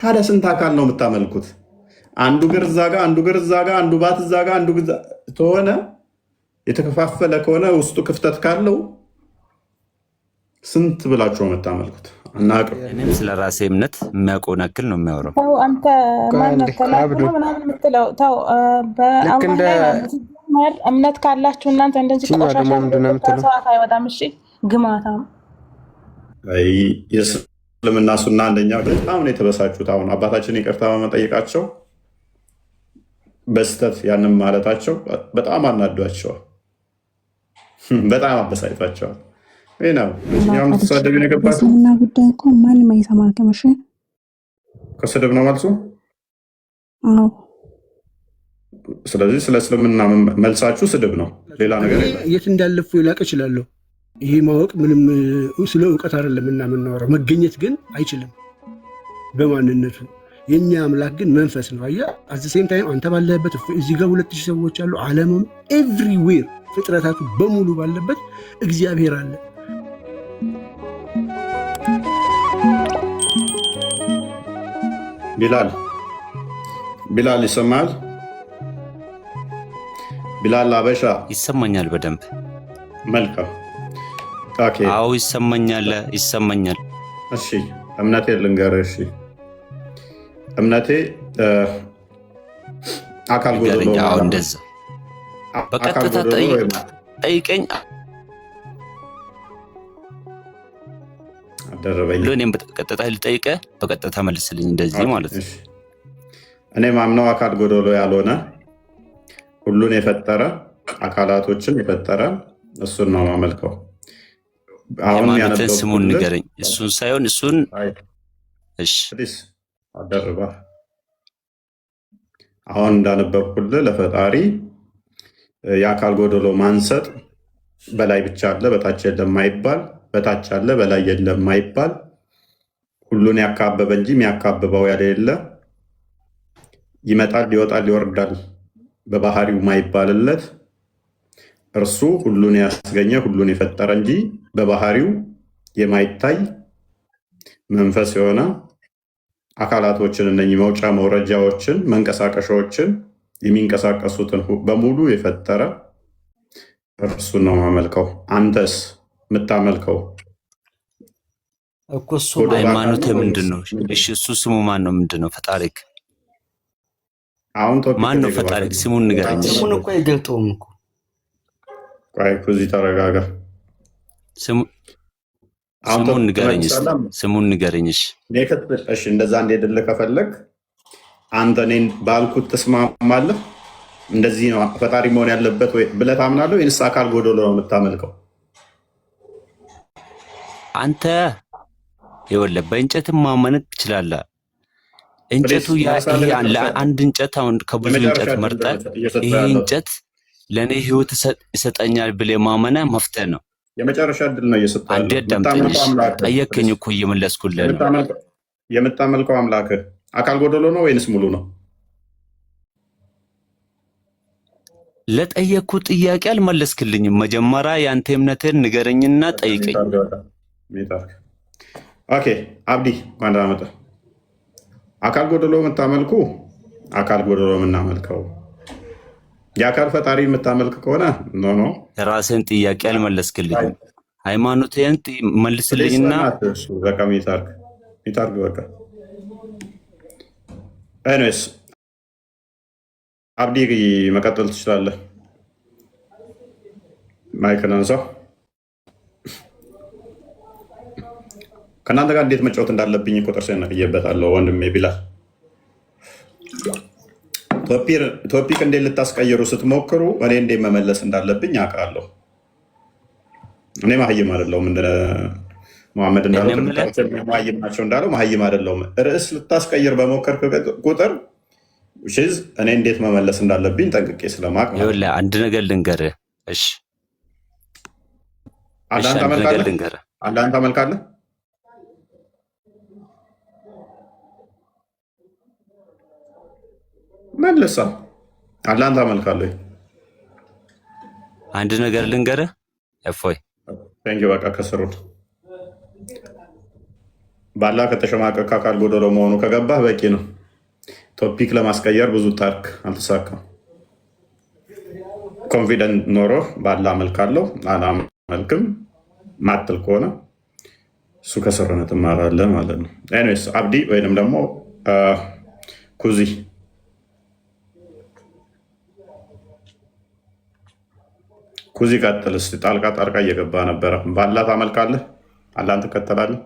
ታዲያ ስንት አካል ነው የምታመልኩት? አንዱ እግር እዛ ጋ፣ አንዱ እግር እዛ ጋ፣ አንዱ ባት እዛ ጋ፣ አንዱ ከሆነ የተከፋፈለ ከሆነ ውስጡ ክፍተት ካለው ስንት ብላችሁ ነው የምታመልኩት? አናውቅም። እኔም ስለ ራሴ እምነት የሚያውቀውን ያክል ነው የሚያወራው። ተው አንተ ምናምን የምትለው ተው። በአማን ላይ እምነት ካላችሁ እናንተ እንደዚህ ቆሻሻ ሰዓት አይወጣም። እሺ ግማታም የእስልምና ሱና አንደኛ በጣም ነው የተበሳጩት። አሁን አባታችን ይቅርታ በመጠየቃቸው በስተት ያንም ማለታቸው በጣም አናዷቸዋል፣ በጣም አበሳጭቷቸዋል። ይህ ነው እኛም ተሳደብ የገባት እስልምና ጉዳይ እኮ ማንም አይሰማም። ከመሸ ከስድብ ነው መልሱ። አዎ ስለዚህ ስለ እስልምና መልሳችሁ ስድብ ነው፣ ሌላ ነገር የለም። የት እንዳለፉ ይላቅ እችላለሁ። ይሄ ማወቅ ምንም ስለ እውቀት አይደለም እና የምናወራው መገኘት ግን አይችልም በማንነቱ። የኛ አምላክ ግን መንፈስ ነው። አያ አዘሴም ታይም አንተ ባለህበት እዚህ ጋር 2000 ሰዎች አሉ። ዓለምም ኤቭሪዌር ፍጥረታቱ በሙሉ ባለበት እግዚአብሔር አለ። ቢላል ይሰማል? ቢላል አበሻ ይሰማኛል በደንብ። መልካም። አዎ ይሰማኛል። እሺ እምነቴ ልንገርህ። እሺ እምነቴ አካል ጎደሎ ነው። እንደዛ በቀጥታ ጠይቀኝ አደረበኝ። እኔም በቀጥታ ልጠይቅህ፣ በቀጥታ መልስልኝ። እንደዚህ ማለት ነው። እኔ ማምነው አካል ጎደሎ ያልሆነ ሁሉን የፈጠረ አካላቶችን የፈጠረ እሱን ነው ማመልከው። አሁን ያነበብኩት ስሙን ንገረኝ። እሱን ሳይሆን እሱን እሺ አደረባ። አሁን እንዳነበብኩልህ ለፈጣሪ የአካል ጎደሎ ማንሰጥ በላይ ብቻ አለ በታች የለም ማይባል፣ በታች አለ በላይ የለም ማይባል፣ ሁሉን ያካበበ እንጂ የሚያካብበው ያሌለ፣ ይመጣል ይወጣል ይወርዳል በባህሪው ማይባልለት እርሱ ሁሉን ያስገኘ ሁሉን የፈጠረ እንጂ በባህሪው የማይታይ መንፈስ የሆነ አካላቶችን እነኚህ መውጫ መውረጃዎችን መንቀሳቀሻዎችን የሚንቀሳቀሱትን በሙሉ የፈጠረ እርሱን ነው ማመልከው። አንተስ የምታመልከው እኮ እሱ ሃይማኖት ምንድን ነው? እሺ እሱ ስሙ ማን ነው? ምንድን ነው? ፈጣሪክ አሁን ማን ነው? ፈጣሪክ ስሙን ንገረኝ። ስሙን እኮ አይገልጠውም እኮ። ቆይ እዚህ ተረጋጋ። ስሙን ንገረኝ። ስሙን ንገረኝ። እሺ እንደዛ እንድልህ ከፈለግ አንተ እኔን ባልኩት ትስማማለህ? እንደዚህ ነው ፈጣሪ መሆን ያለበት ብለህ ታምናለህ ወይንስ አካል ጎደሎ ነው የምታመልከው? አንተ ይኸውልህ በእንጨትም ማመን ትችላለህ። እንጨቱ አንድ እንጨት አሁን ከብዙ እንጨት መርጠህ ይሄ እንጨት ለእኔ ህይወት ይሰጠኛል ብለህ ማመነ መፍትሄ ነው። የመጨረሻ እድል ነው እየሰጠህ ያለው። አንዴ ደምጠኝ። ጠየቅከኝ እኮ እየመለስኩልህ ነው። የምታመልከው አምላክህ አካል ጎደሎ ነው ወይንስ ሙሉ ነው? ለጠየቅኩ ጥያቄ አልመለስክልኝም። መጀመሪያ የአንተ እምነትን ንገረኝና ጠይቀኝ። ኦኬ አብዲ እንኳን ደህና መጣህ። አካል ጎደሎ የምታመልኩ አካል ጎደሎ የምናመልከው የአካል ፈጣሪ የምታመልክ ከሆነ ኖ የራስን ጥያቄ አልመለስክልኝም። ሃይማኖትን መልስልኝና በቃ ሚታርግ በቃ ኤኒዌይስ አብዲ መቀጠል ትችላለህ። ማይክን አንሳ። ከእናንተ ጋር እንዴት መጫወት እንዳለብኝ እኮ ጥርሴን ነቅዬበታለሁ ወንድሜ ቢላል። ቶፒክ እንዴት ልታስቀይሩ ስትሞክሩ እኔ እንዴት መመለስ እንዳለብኝ አውቃለሁ። እኔ መሀይም አይደለሁም። መሐመድ እንዳለው መሀይም ናቸው እንዳለው መሀይም አይደለሁም። ርዕስ ልታስቀይር በሞከርክ ቁጥር እኔ እንዴት መመለስ እንዳለብኝ ጠንቅቄ ስለማቅ አንድ ነገር ልንገርህ። እሺ አላህን ታመልካለህ? መልሳ አላህን ታመልካለህ? አንድ ነገር ልንገርህ። እፎይ በቃ ከስሩት ባላ ከተሸማቀቅ አካል ጎደሎ መሆኑ ከገባህ በቂ ነው። ቶፒክ ለማስቀየር ብዙ ታርክ አልተሳካም። ኮንፊደንት ኖሮ ባላ አመልካለሁ አላመልክም ማትል ከሆነ እሱ ከስርነት ትማራለህ ማለት ነው። ኤኒዌይስ አብዲ ወይንም ደግሞ ኩዚ ኩዚ ቀጥል እስኪ። ጣልቃ እየገባ ነበረ። ባላ ታመልካለህ፣ አላህን ትከተላለህ።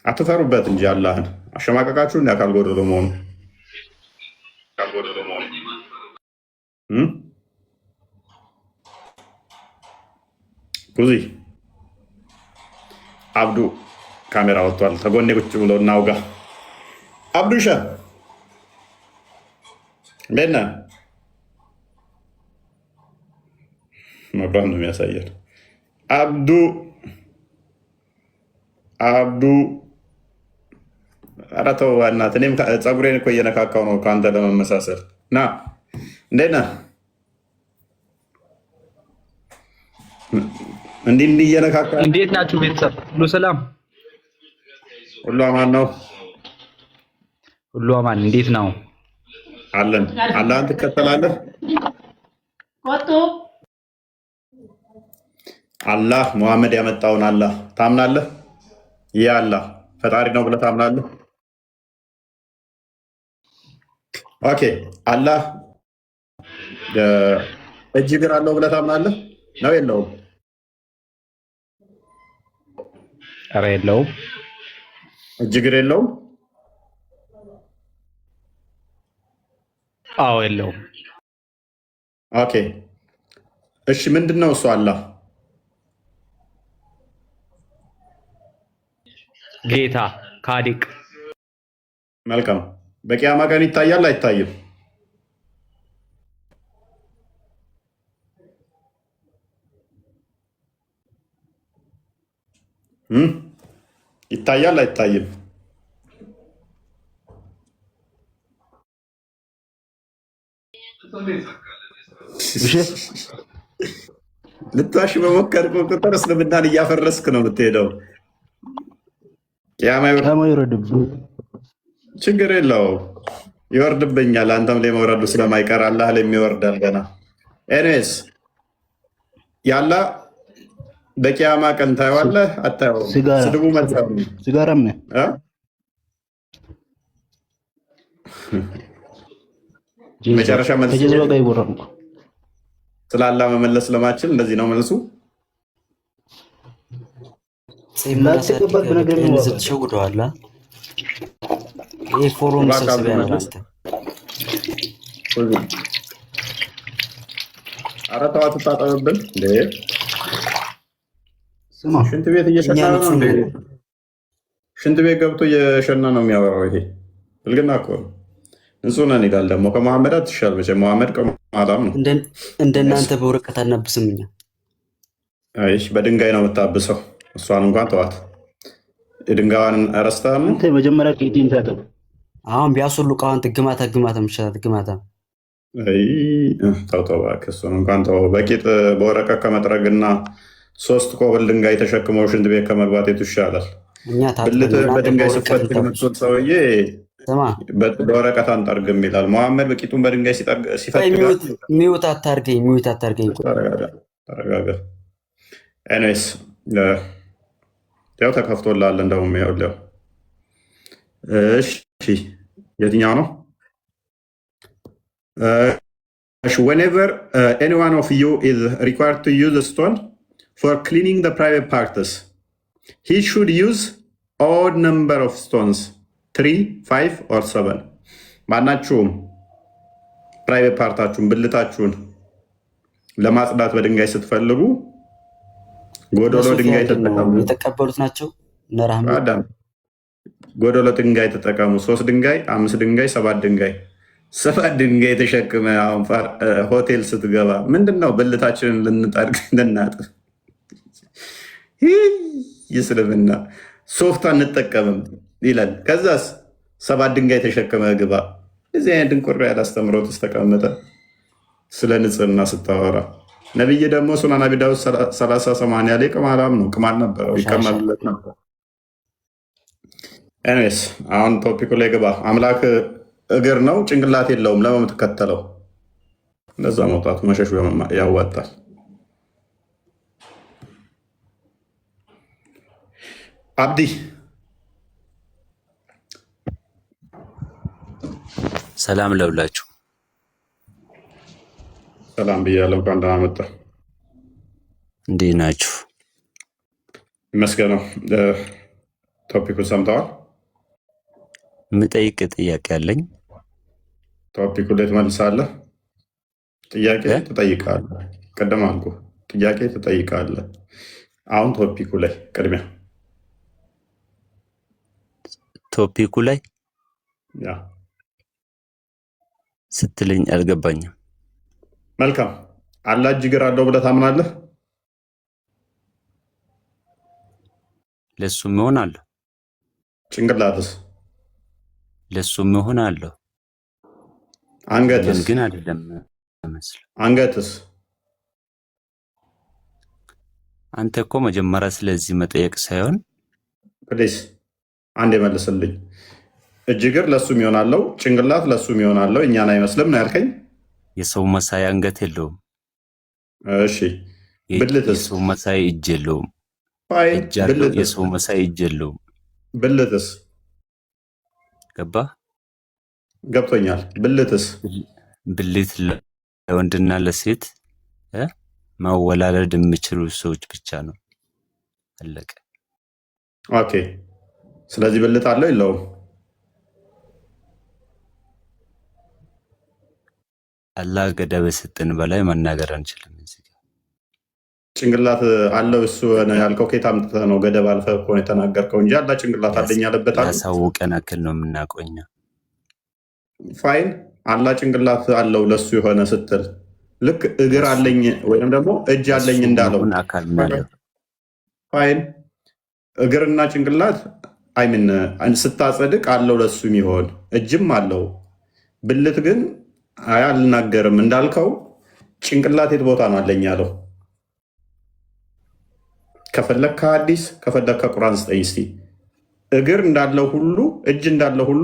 አትፈሩበት እንጂ አላህን አሸማቀቃችሁ እንዲ አካል ጎደሎ መሆኑ ኩዚ አብዱ ካሜራ ወጥቷል። ተጎኔ ቁጭ ብሎ እናውጋ። አብዱሻ እንዴት ነህ? መብራት ነው የሚያሳየን። አብዱ ኧረ ተው በእናትህ። እኔም ፀጉሬን እኮ እየነካካው ነው ከአንተ ለመመሳሰል። ና እንዴት ነህ? እንዲህ እየነካካ። እንዴት ናችሁ ቤተሰብ? ሁሉ ሰላም፣ ሁሉ አማን ነው? ሁሉ አማን። እንዴት ነው? አለን። አላህን ትከተላለህ? አላህ ሙሐመድ ያመጣውን አላህ ታምናለህ? ይህ አላህ ፈጣሪ ነው ብለህ ታምናለህ? ኦኬ። አላህ እጅ እግር አለው ብለህ ታምናለህ? ነው የለውም? ኧረ የለውም። እጅ እግር የለውም? አዎ የለውም። ኦኬ እሺ፣ ምንድን ነው እሱ አላህ? ጌታ ካዲቅ። መልካም። በቂያማ ቀን ይታያል አይታይም? ይታያል አይታይም? ልትዋሽ በሞከር ቁጥር እስልምናን እያፈረስክ ነው የምትሄደው። ችግር የለውም ይወርድብኛል። አንተም ላይ መውረዱ ስለማይቀር አላህ ላይ የሚወርዳል ገና። ኤኒዌይስ ያላ በቂያማ ቀን ታየዋለህ አታየውም? ስድቡ መልካም ነው። ሲጋራም ነው መጨረሻ መልስ ስለ አላህ መመለስ ስለማችል እንደዚህ ነው መልሱ። ተሸውደዋል። ይህ ፎrum ሰብስቢያ ነው። ኧረ ተው አትታጠብብን። ሽንት ቤት እየሸና ነው። ሽንት ቤት ገብቶ እየሸና ነው የሚያወራው። ይሄ ብልግና እኮ ነው። ንጹህ ነን ይላል ደግሞ። ከመሐመድ አትሻል መቼም። መሐመድ ቀማላም ነው። እንደናንተ በወረቀት አናብስም እኛ። በድንጋይ ነው የምታብሰው። እሷን እንኳን ተዋት። የድንጋዋን ረስተሃል ነው። መጀመሪያ ቄጤን ታጠብ። አሁን ቢያስወልቁ አሁን ግማታ ምሻላት ግማታ። ተው እባክህ፣ እሱን እንኳን ተው። በቂጥ በወረቀት ከመጥረግና 3 ኮብል ድንጋይ ተሸክመው ሽንት ቤት ከመግባት የቱ ይሻላል? ብልትህ በድንጋይ ስፈትግ የምትወጥ ሰውዬ በወረቀት አንጠርግም ይላል። መሐመድ በቂጡን በድንጋይ ሲፈትግ ሚውት አታርገኝ። ተረጋጋ። ኤኒዌይስ ያው ተከፍቶላል። እንደውም ያው እሺ፣ የትኛው ነው? whenever any one of you is required to use a stone for cleaning the private parts, he should use odd number of stones, 3, 5 or 7. ማናችሁም ፕራይቬት ፓርታችሁን ብልታችሁን ለማጽዳት በድንጋይ ስትፈልጉ ጎዶሎ ድንጋይ ተጠቀሙ። የተቀበሉት ናቸው። ጎዶሎ ድንጋይ ተጠቀሙ። 3 ድንጋይ፣ 5 ድንጋይ፣ 7 ድንጋይ። 7 ድንጋይ ተሸክመ አሁን ሆቴል ስትገባ ምንድነው ብልታችንን ልንጠርግ ልናጥፍ? ይስልምና ሶፍት አንጠቀምም ይላል። ከዛስ 7 ድንጋይ ተሸክመ ግባ። እዚህ አይነት ድንቁር ያለ አስተምሮት ውስጥ ተቀመጠ። ስለ ንጽህና ስታወራ ነብይ ደግሞ ሱናን አቢ ዳውድ 30:80 ላይ ቅማላም ነው፣ ቅማል ነበረው፣ ይቀመልለት ነበር። ኤኒዌይስ አሁን ቶፒኩ ላይ ግባ። አምላክ እግር ነው ጭንቅላት የለውም ለምን የምትከተለው? እንደዛ መውጣቱ መሸሹ ያዋጣል። አብዲ ሰላም ለብላችሁ። ሰላም ብያለሁ። እንኳን ደህና መጣ። እንዴት ናችሁ? ይመስገነው። ቶፒኩን ሰምተዋል? የምጠይቅ ጥያቄ አለኝ። ቶፒኩ ላይ ትመልሳለህ። ጥያቄ ትጠይቃለህ። ቅድም አልኩህ ጥያቄ ትጠይቃለህ። አሁን ቶፒኩ ላይ ቅድሚያ ቶፒኩ ላይ ያ ስትለኝ አልገባኝም። መልካም። አላህ እጅ እግር አለው ብለህ ታምናለህ? ለሱም ይሆን አለው። ጭንቅላትስ? ለሱም ይሆን አለው። አንገትስ? ግን አይደለም መስል። አንገትስ? አንተ እኮ መጀመሪያ ስለዚህ መጠየቅ ሳይሆን ፕሊስ አንድ የመልስልኝ። እጅ እግር ለሱም ይሆናለው፣ ጭንቅላት ለሱም ይሆናለው፣ እኛን አይመስልም ነው ያልከኝ። የሰው መሳይ አንገት የለውም። እሺ ብልትስ? የሰው መሳይ እጅ የለውም። ብልትስ? የሰው መሳይ እጅ የለውም። ብልትስ? ገባ? ገብቶኛል። ብልትስ? ብልት ለወንድና ለሴት ማወላለድ የሚችሉ ሰዎች ብቻ ነው። አለቀ። ኦኬ። ስለዚህ ብልት አለው የለውም? አላህ ገደብ የሰጠን በላይ መናገር አንችልም። ጭንቅላት አለው እሱ ነው ያልከው። ከየት አምጥተህ ነው? ገደብ አልፈህ እኮ ነው የተናገርከው እንጂ አላህ ጭንቅላት አለኝ ያለበት አለ። ያሳወቀን አክል ነው የምናውቀው እኛ። ፋይን። አላህ ጭንቅላት አለው ለሱ የሆነ ስትል ልክ እግር አለኝ ወይም ደግሞ እጅ አለኝ እንዳለው አካል ፋይን። እግርና ጭንቅላት አይምን ስታጸድቅ አለው ለሱ የሚሆን እጅም አለው። ብልት ግን አይ አልናገርም እንዳልከው ጭንቅላት የት ቦታ ነው አለኝ ያለው? ከፈለክ ከሐዲስ ከፈለክ ከቁርአን ስጠኝ እስቲ። እግር እንዳለው ሁሉ እጅ እንዳለው ሁሉ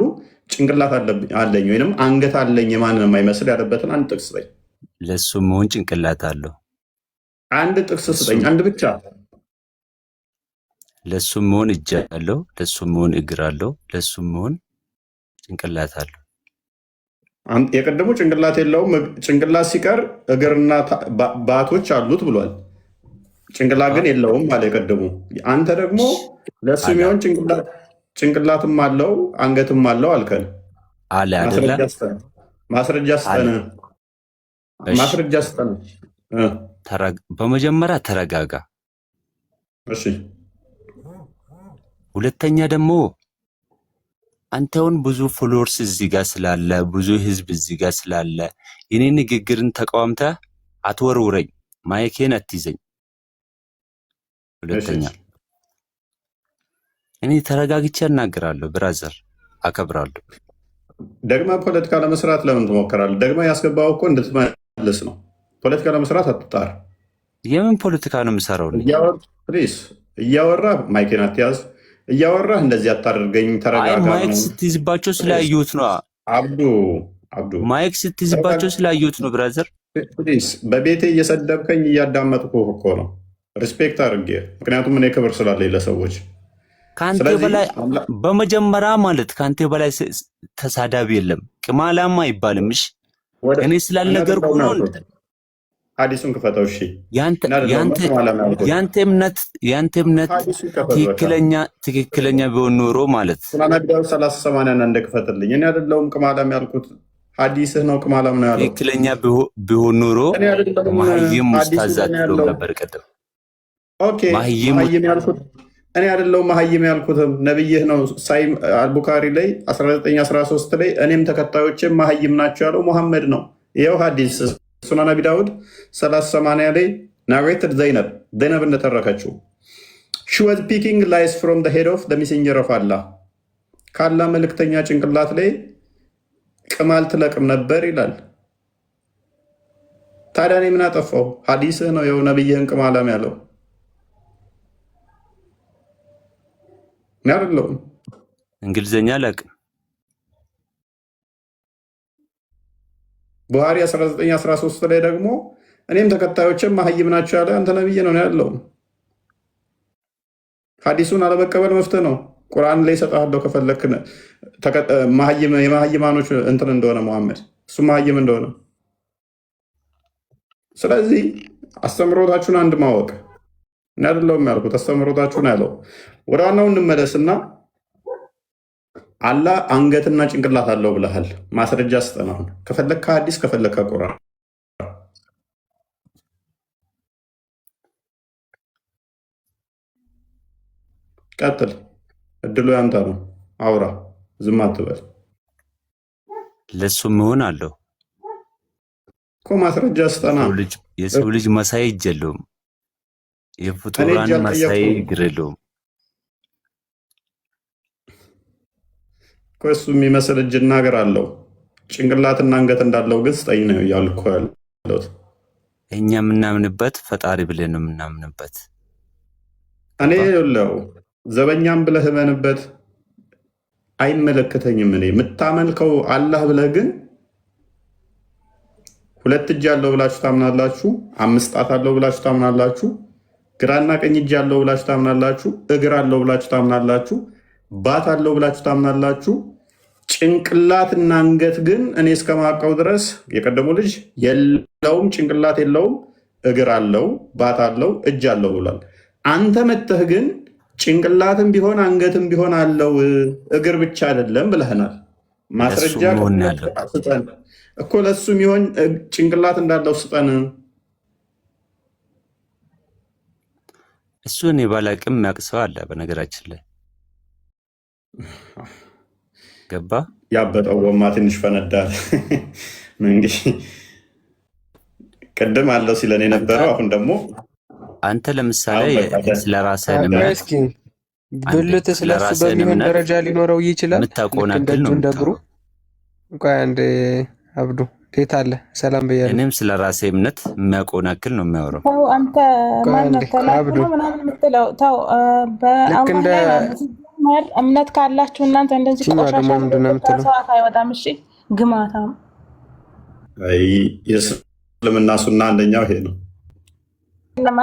ጭንቅላት አለኝ ወይንም አንገት አለኝ የማንንም የማይመስል ያለበትን አንድ ጥቅስ ስጠኝ። ለሱ መሆን ጭንቅላት አለው። አንድ ጥቅስ ስጠኝ፣ አንድ ብቻ። ለሱ መሆን እጅ አለው፣ ለሱ መሆን እግር አለው፣ ለሱ መሆን ጭንቅላት አለው። የቀደሙ ጭንቅላት የለውም። ጭንቅላት ሲቀር እግርና ባቶች አሉት ብሏል። ጭንቅላት ግን የለውም አለ የቀደሙ። አንተ ደግሞ ለሱ የሚሆን ጭንቅላትም አለው አንገትም አለው አልከን። አለ አይደለ? ማስረጃ ስጠን፣ ማስረጃ ስጠን። በመጀመሪያ ተረጋጋ። እሺ። ሁለተኛ ደግሞ አንተውን ብዙ ፎሎወርስ እዚህ ጋር ስላለ ብዙ ህዝብ እዚህ ጋር ስላለ የኔ ንግግርን ተቃውምተህ አትወርውረኝ፣ ማይኬን አትይዘኝ። ሁለተኛ እኔ ተረጋግቼ እናገራለሁ። ብራዘር አከብራለሁ። ደግማ ፖለቲካ ለመስራት ለምን ትሞክራለህ? ደግማ ያስገባው እኮ እንድትመልስ ነው። ፖለቲካ ለመስራት አትጣር። የምን ፖለቲካ ነው የምሰራው? እያወራ ማይኬን አትያዝ። እያወራህ እንደዚህ አታደርገኝ። ተረጋጋ። ማይክ ስትይዝባቸው ስላየሁት ነው። አብዱ ማይክ ስትይዝባቸው ስላየሁት ነው። ብራዘር በቤቴ እየሰደብከኝ እያዳመጥኩ እኮ ነው። ሪስፔክት አድርጌ፣ ምክንያቱም እኔ ክብር ስላለኝ ለሰዎች። ከአንተ በላይ በመጀመሪያ ማለት ከአንተ በላይ ተሳዳቢ የለም። ቅማላማ አይባልም። እሺ እኔ ስላልነገርኩ ነው። ሐዲሱን ክፈተው። እሺ ያንተ እምነት ትክክለኛ ቢሆን ኖሮ ማለት ሱናን አቢ ዳውድ 30:80 እንደክፈትልኝ። እኔ አይደለሁም ቅማላም ያልኩት፣ ሐዲስህ ነው ቅማላም ነው ያለው። ትክክለኛ ቢሆን ኖሮ ማህይም ሙስታዝ አትሎም ነበር ቀደም። ኦኬ ማህይም ያልኩት እኔ አይደለሁም። ማህይም ያልኩትም ነብይህ ነው። ሳይ አልቡካሪ ላይ 19:13 ላይ እኔም ተከታዮችም ማህይም ናቸው ያለው ሙሐመድ ነው። ይኸው ሐዲስ ሱናን አቢ ዳውድ 30:80 ላይ ናሬትድ ዘይነብ እንደተረከችው she was picking lies from the head of the messenger of Allah ካላ መልእክተኛ ጭንቅላት ላይ ቅማል ትለቅም ነበር ይላል። ታዲያ እኔ ምን አጠፋው? ሐዲስህ ነው የው ነብይህን ቅማላም ያለው አይደለም። እንግሊዝኛ አላውቅም። ቡሃሪ 1913 ላይ ደግሞ እኔም ተከታዮችም መሀይም ናቸው ያለ አንተ ነብይ ነው ያለው። ሐዲሱን አለመቀበል መፍትሄ ነው። ቁርአን ላይ እሰጥሃለሁ ከፈለክ የመሀይማኖች እንትን እንደሆነ መሐመድ እሱ መሀይም እንደሆነ። ስለዚህ አስተምሮታችሁን አንድ ማወቅ አይደለም ያልኩት፣ አስተምሮታችሁን ያለው። ወደ ዋናው እንመለስና አላህ አንገትና ጭንቅላት አለው ብለሃል። ማስረጃ ስጠን። አሁን ከፈለክ ከሐዲስ ከፈለክ ከቁርአን ቀጥል። እድሉ ያንተ ነው። አውራ፣ ዝም አትበል። ለሱ መሆን አለው እኮ ማስረጃ ስጠና። የሰው ልጅ መሳይ እጅ የለውም። የፍጡራን መሳይ እግር የለውም እኮ። እሱ የሚመስል እጅና እግር አለው። ጭንቅላትና አንገት እንዳለው ግን ስጠኝ ነው እያልኩ ያለሁት። እኛ የምናምንበት ፈጣሪ ብለን ነው የምናምንበት። እኔ ለው ዘበኛም ብለህ እመንበት፣ አይመለከተኝም። እኔ የምታመልከው አላህ ብለህ ግን 2 እጅ አለው ብላችሁ ታምናላችሁ፣ 5 ጣት አለው ብላችሁ ታምናላችሁ፣ ግራና ቀኝ እጅ አለው ብላችሁ ታምናላችሁ፣ እግር አለው ብላችሁ ታምናላችሁ፣ ባት አለው ብላችሁ ታምናላችሁ። ጭንቅላትና አንገት ግን እኔ እስከማውቀው ድረስ የቀደሙ ልጅ የለውም፣ ጭንቅላት የለውም፣ እግር አለው፣ ባት አለው፣ እጅ አለው ብሏል። አንተ መተህ ግን ጭንቅላትም ቢሆን አንገትም ቢሆን አለው እግር ብቻ አይደለም ብለህናል። ማስረጃ ስጠን እኮ ለሱ የሚሆን ጭንቅላት እንዳለው ስጠን። እሱ እኔ ባላቅም የሚያውቅ ሰው አለ። በነገራችን ላይ ገባ ያበጠው ጎማ ትንሽ ፈነዳል። እንግዲህ ቅድም አለው ሲለን የነበረው አሁን ደግሞ አንተ ለምሳሌ ስለራስህ እምነት ብልት ስለሱ በሚሆን ደረጃ ሊኖረው ይችላል። የምታውቀውን አክል ነው እንደብሩ አንድ አብዱ ቤት አለ። ሰላም ብያለሁ። እኔም ስለራሴ እምነት የሚያውቀውን አክል ነው የሚያወራው። ተው አንተ ማን ነው ተላልኩ ምናምን የምትለው? ተው በአላህ ላይ እምነት ካላችሁ እናንተ እንደዚህ ቆሻሻ ሰው አይወጣም። እሺ ግማታም የእስልምና ሱና አንደኛው ይሄ ነው።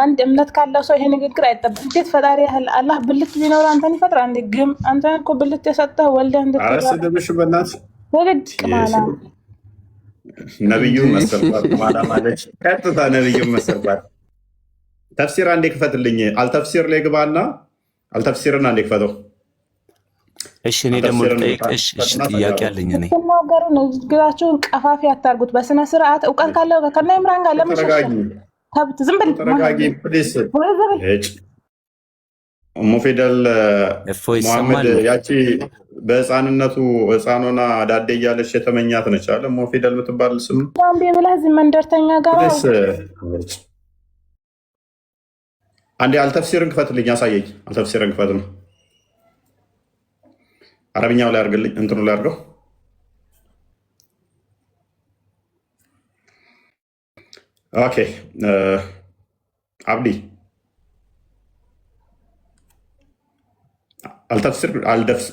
አንድ እምነት ካለው ሰው ይሄ ንግግር አይጠበቅም። እንዴት ፈጣሪ ያህል አላህ ብልት ቢኖር አንተን ይፈጥራል እንዴ? ግም አንተን እኮ ብልት የሰጠህ ወልደህ እንድትደምሽ በእናት ወግድ ቅማላ ነብዩ መሰልባት ማላ ማለች። ቀጥታ ነብዩ መሰልባት። ተፍሲር አንዴ ክፈትልኝ። አልተፍሲር ላይ ግባና አልተፍሲርን አንዴ ክፈተው። እሺ እኔ ደግሞ ልጠይቅሽ ጥያቄ አለኝ። እኔ ተናገሩ። ንግግራችሁን ቀፋፊ አታርጉት። በስነ ስርዓት እውቀት ካለው ከና ኢምራን ጋር ለመሸሽ ከብት ዝም ብል ተረጋጊ ፕሊስ። ሞፌደል መሐመድ ያቺ በህፃንነቱ ህፃኗና ዳዴ እያለች የተመኛት ነች አለ ሞፌደል የምትባል ስም ዳምቤ ብለህ እዚህ መንደርተኛ ጋር አንዴ አልተፍሲርን ክፈትልኝ፣ አሳየኝ። አልተፍሲርን ክፈት ነው አረብኛው ላይ አድርግልኝ፣ እንትኑ ላይ አድርገው። ኦኬ አብዲ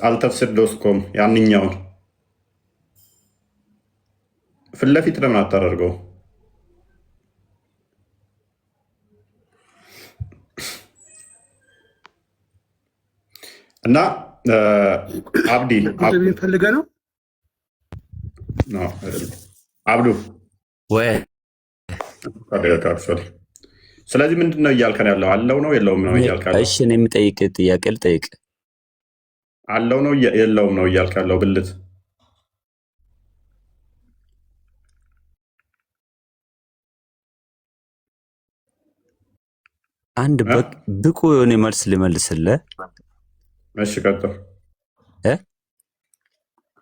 አልተፍሲር ዶትኮም ያንኛውን ፊት ለፊት ለምን አታደርገው? እና አብዲ ፈልገ ነው አብዱ ወይ? ስለዚህ ምንድን ነው እያልከን ያለው? አለው ነው የለውም ነው እያልከ ያለው? እሺ እኔ የምጠይቅ ጥያቄ ልጠይቅ። አለው ነው የለውም ነው እያልከ ያለው? ብልት አንድ ብቁ የሆነ መልስ ልመልስልህ። እሺ ቀጥል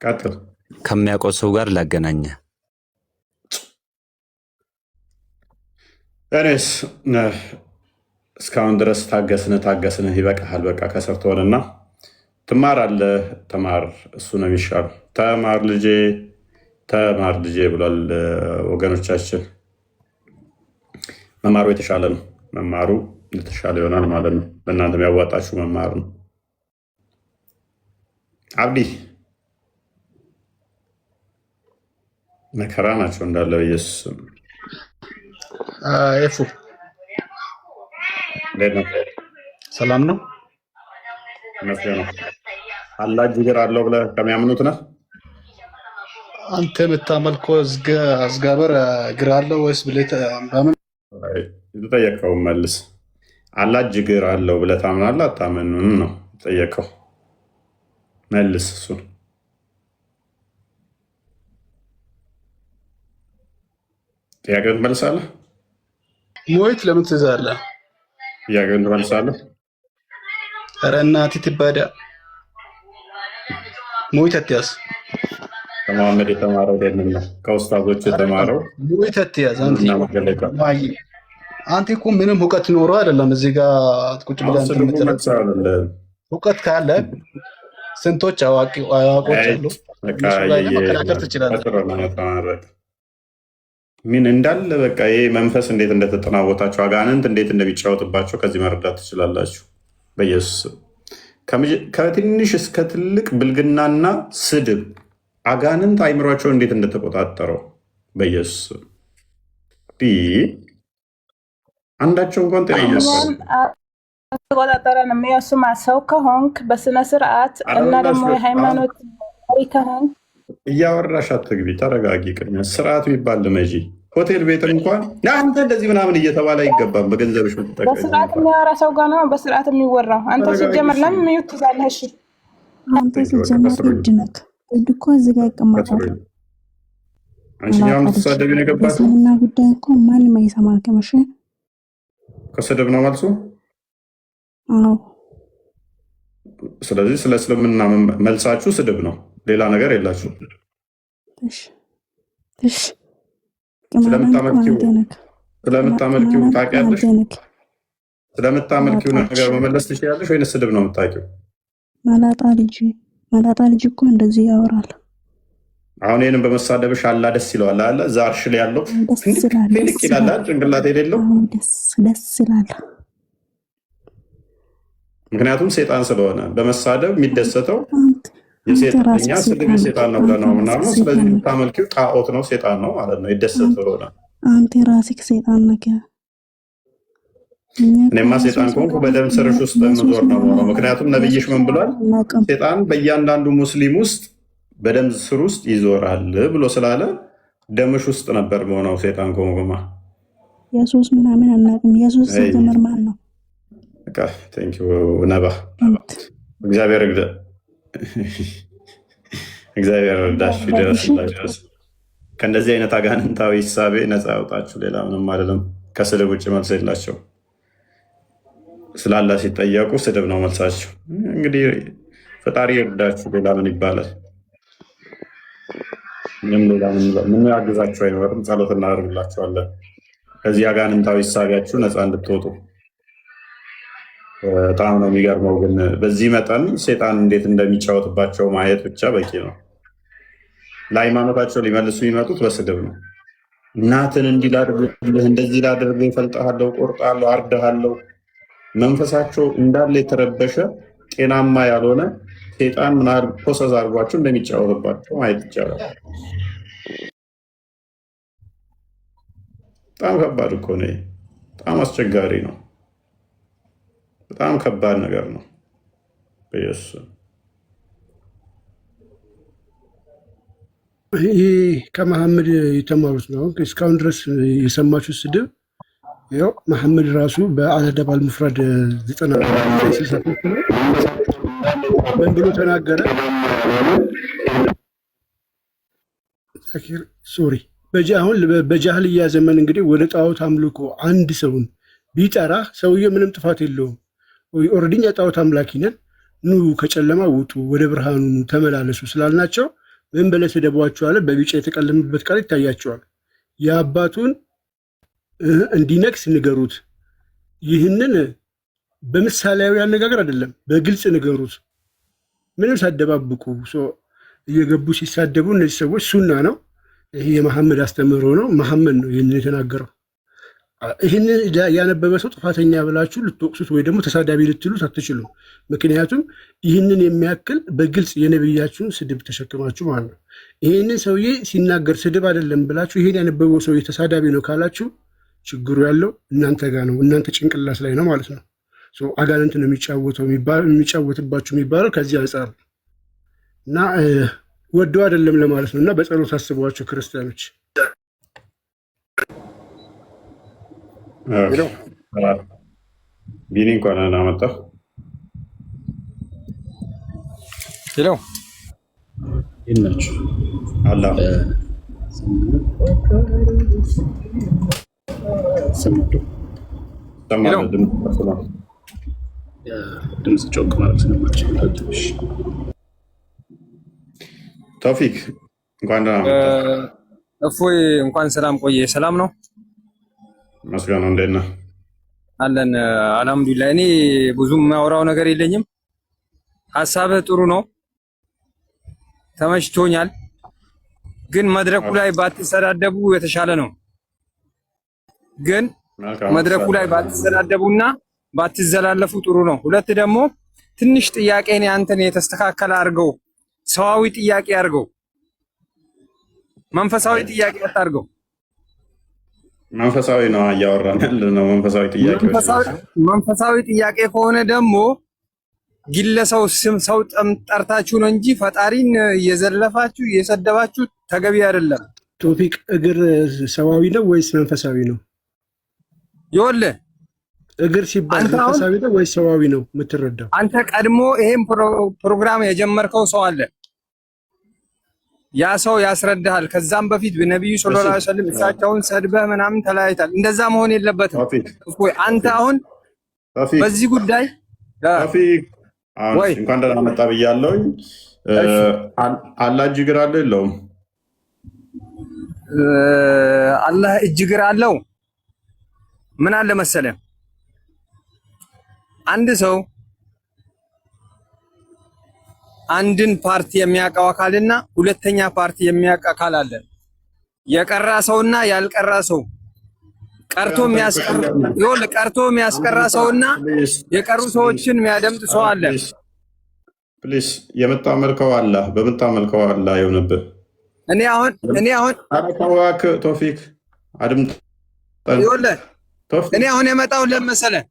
ቀጥል። ከሚያውቀው ሰው ጋር ላገናኘ እኔስ እስካሁን ድረስ ታገስንህ ይበቃሃል። በቃ ከሰርቶ ሆነና ትማራለህ። ተማር፣ እሱ ነው የሚሻል። ተማር ልጄ ብሏል ወገኖቻችን። መማሩ የተሻለ ነው። መማሩ የተሻለ ይሆናል ማለት ነው። ለእናንተ የሚያዋጣችሁ መማር ነው። አብዲ መከራ ናቸው እንዳለ ኢየሱስ ኤፉ ሰላም ነው መስገነው አላህ ጅግር አለው ብለህ ከሚያምኑት ነህ አንተ የምታመልከው አዝጋበር እግር አለው ወይስ ብለህ በምን የተጠየቀው መልስ። አላህ ጅግር አለው ብለህ ታምናለህ አታምንም ነው ጠየቀው። መልስ እሱን ጥያቄውን ትመልሳለህ። ሞይት ለምን ትይዛለህ? ጥያቄውን ትመልሳለህ። ኧረ እናትህ ትባዳ ሞይት አትያዝ። ከመሐመድ የተማረው ደህንን ነው። ከኡስታዞች የተማረው ሞይት አትያዝ። አንተ እኮ ምንም እውቀት ኖሮ አይደለም እዚህ ጋር ቁጭ ብለህ እንትን የምትለው። እውቀት ካለ ስንቶች አዋቂዎች አሉ። መከራከር ትችላለህ። ምን እንዳለ በቃ ይሄ መንፈስ እንዴት እንደተጠናወታቸው አጋንንት እንዴት እንደሚጫወትባቸው ከዚህ መረዳት ትችላላችሁ። በኢየሱስ ከትንሽ እስከ ትልቅ ብልግናና ስድብ አጋንንት አይምሯቸው እንዴት እንደተቆጣጠረው በኢየሱስ አንዳቸው እንኳን ጤና ተቆጣጠረን የሚያስማ ሰው ከሆንክ በስነ ስርዓት እና ደግሞ የሃይማኖት መሪ ከሆንክ እያወራሽ አትግቢ። ተረጋጊ። ቅድሚያ ስርዓት የሚባል ልመጂ። ሆቴል ቤት እንኳን አንተ እንደዚህ ምናምን እየተባለ አይገባም። በገንዘብሽ ምትጠቀም በስርዓት የሚያወራ ሰው ጋር ነው በስርዓት የሚወራው። አንተ ሲጀመር ለምን ሚዩት ትይዛለህ? እሺ አንተ ሲጀመር እድ ነክ እድ እኮ እዚህ ጋር ይቀመጣል። አንቺኛው የምትሳደቢ ነው የገባሽ። እስልምና ጉዳይ እኮ ማንም አይሰማክም። እሺ ከስድብ ነው መልሱ። አዎ ስለዚህ ስለ እስልምና መልሳችሁ ስድብ ነው፣ ሌላ ነገር የላችሁ። ስለምታመልኪው ታውቂያለሽ? ስለምታመልኪው ነገር መመለስ ትችያለሽ ወይንስ ስድብ ነው የምታውቂው? መላጣ ልጅ እኮ እንደዚህ ያወራል። አሁን ይህንም በመሳደብሽ አላህ ደስ ይለዋል አለ። እዛ አርሽ ላይ ያለው ትልቅ ይላል ጭንቅላት የሌለው ደስ ይላል። ምክንያቱም ሴጣን ስለሆነ በመሳደብ የሚደሰተው እኛ ስድብ ሴጣን ነው ብለህ ነው ምናምን። ስለዚህ የምታመልኪው ጣዖት ነው፣ ሴጣን ነው ማለት ነው። ይደሰት ስለሆነ አንተ ራስህ ሴጣን ነህ። እኔማ ሴጣን ከሆንኩ በደም ስርሽ ውስጥ በምዞር ነው ሆነው። ምክንያቱም ነብይሽ ምን ብሏል? ሴጣን በእያንዳንዱ ሙስሊም ውስጥ በደም ስር ውስጥ ይዞራል ብሎ ስላለ ደምሽ ውስጥ ነበር መሆነው። ሴጣን ከሆንኩማ ኢየሱስ ምናምን አናውቅም። ኢየሱስ ሲጀመር ማን ነው? ነባ እግዚአብሔር እርዳሽ ይደረስላችሁ። ከእንደዚህ አይነት አጋንንታዊ እሳቤ ነፃ ያውጣችሁ። ሌላ ምንም አይደለም። ከስድብ ውጭ መልስ የላቸው። ስላላ ሲጠየቁ ስድብ ነው መልሳቸው። እንግዲህ ፈጣሪ ይርዳችሁ። ሌላ ምን ይባላል? ምን ያግዛችሁ አይኖርም። ጸሎት እናደርግላችኋለን ከዚህ አጋንንታዊ እሳቤያችሁ ነፃ እንድትወጡ። በጣም ነው የሚገርመው። ግን በዚህ መጠን ሴጣን እንዴት እንደሚጫወትባቸው ማየት ብቻ በቂ ነው። ለሃይማኖታቸው ሊመልሱ የሚመጡት በስድብ ነው። እናትን እንዲህ ላድርግልህ፣ እንደዚህ ላድርግህ፣ እፈልጥሃለሁ፣ ቆርጣለሁ፣ አርድሃለሁ። መንፈሳቸው እንዳለ የተረበሸ ጤናማ ያልሆነ ሴጣን ምናል ፕሮሰስ አድርጓቸው እንደሚጫወትባቸው ማየት ይቻላል። በጣም ከባድ እኮ ነው። በጣም አስቸጋሪ ነው። በጣም ከባድ ነገር ነው። በኢየሱስ ይህ ከመሐመድ የተማሩት ነው። እስካሁን ድረስ የሰማችሁት ስድብ ያው መሐመድ ራሱ በአልአደብ አልሙፍረድ 90 ምን ብሎ ተናገረ? ሶሪ አሁን በጃህልያ ዘመን እንግዲህ ወደ ጣዖት አምልኮ አንድ ሰውን ቢጠራ ሰውዬው ምንም ጥፋት የለውም። ኦልሬዲ እኛ ጣዖት አምላኪ ነን፣ ኑ ከጨለማ ውጡ፣ ወደ ብርሃኑ ተመላለሱ ስላልናቸው ምን ብለህ ስደቧቸው አለ። በቢጫ የተቀለመበት ቃል ይታያቸዋል። የአባቱን እንዲነግስ ንገሩት። ይህንን በምሳሌያዊ አነጋገር አይደለም፣ በግልጽ ንገሩት። ምንም ሳደባብቁ እየገቡ ሲሳደቡ እነዚህ ሰዎች ሱና ነው። ይሄ የመሐመድ አስተምህሮ ነው። መሐመድ ነው ይህንን የተናገረው። ይህን ያነበበ ሰው ጥፋተኛ ብላችሁ ልትወቅሱት ወይ ደግሞ ተሳዳቢ ልትሉት አትችሉም። ምክንያቱም ይህንን የሚያክል በግልጽ የነብያችሁን ስድብ ተሸክማችሁ ማለት ነው። ይህንን ሰውዬ ሲናገር ስድብ አይደለም ብላችሁ ይህን ያነበበው ሰውዬ ተሳዳቢ ነው ካላችሁ ችግሩ ያለው እናንተ ጋር ነው፣ እናንተ ጭንቅላት ላይ ነው ማለት ነው። አጋንንት ነው የሚጫወትባችሁ የሚባለው ከዚህ አንጻር ነው እና ወደው አይደለም ለማለት ነው። እና በጸሎት አስቧቸው ክርስቲያኖች። ቢኒ እንኳን አመጣ ሄሎ ይናችሁ አላ ድምፅ ጮክ ማለት ስለማችል ተውፊክ እንኳን ደህና መጣህ። እፎይ እንኳን ሰላም ቆየ። ሰላም ነው መስገን ነው። እንዴት ነህ? አለን አልሐምዱሊላህ። እኔ ብዙም የማወራው ነገር የለኝም። ሀሳብህ ጥሩ ነው፣ ተመችቶኛል። ግን መድረኩ ላይ ባትሰዳደቡ የተሻለ ነው። ግን መድረኩ ላይ ባትሰዳደቡና ባትዘላለፉ ጥሩ ነው። ሁለት ደግሞ ትንሽ ጥያቄ ነው አንተን የተስተካከለ አድርገው፣ ሰዋዊ ጥያቄ አድርገው፣ መንፈሳዊ ጥያቄ አታርገው። መንፈሳዊ ነው እያወራን ያለ ነው። መንፈሳዊ ጥያቄ ከሆነ ደግሞ ግለሰው ስም ሰው ጠርታችሁ ነው እንጂ ፈጣሪን እየዘለፋችሁ እየሰደባችሁ ተገቢ አይደለም። ቶፊቅ እግር ሰዋዊ ነው ወይስ መንፈሳዊ ነው? ይኸውልህ እግር ሲባል መንፈሳዊ ነው ወይስ ሰዋዊ ነው የምትረዳው? አንተ ቀድሞ ይሄን ፕሮግራም የጀመርከው ሰው አለ። ያ ሰው ያስረዳሃል። ከዛም በፊት በነብዩ ሰለላሁ ዐለይሂ ወሰለም እሳቸውን ሰድበህ ምናምን ተለያይታል። እንደዛ መሆን የለበትም። እፎይ አንተ አሁን በዚህ ጉዳይ ወይ እንኳን ደህና መጣ ብያለሁኝ። አላህ እጅ እግር አለው የለውም? አላህ እጅ እግር አለው። ምን አለ መሰለህ፣ አንድ ሰው አንድን ፓርቲ የሚያውቀው አካልና ሁለተኛ ፓርቲ የሚያውቅ አካል አለ። የቀራ ሰውና ያልቀራ ሰው ቀርቶ የሚያስቀራ ሰውና የቀሩ ሰዎችን የሚያደምጥ ሰው አለ። ፕሊስ የምታመልከው አላህ በምታመልከው አላህ ይሁንብህ። እኔ አሁን እባክህ ቶፊክ አድምጥ። እኔ አሁን የመጣው ለመሰለህ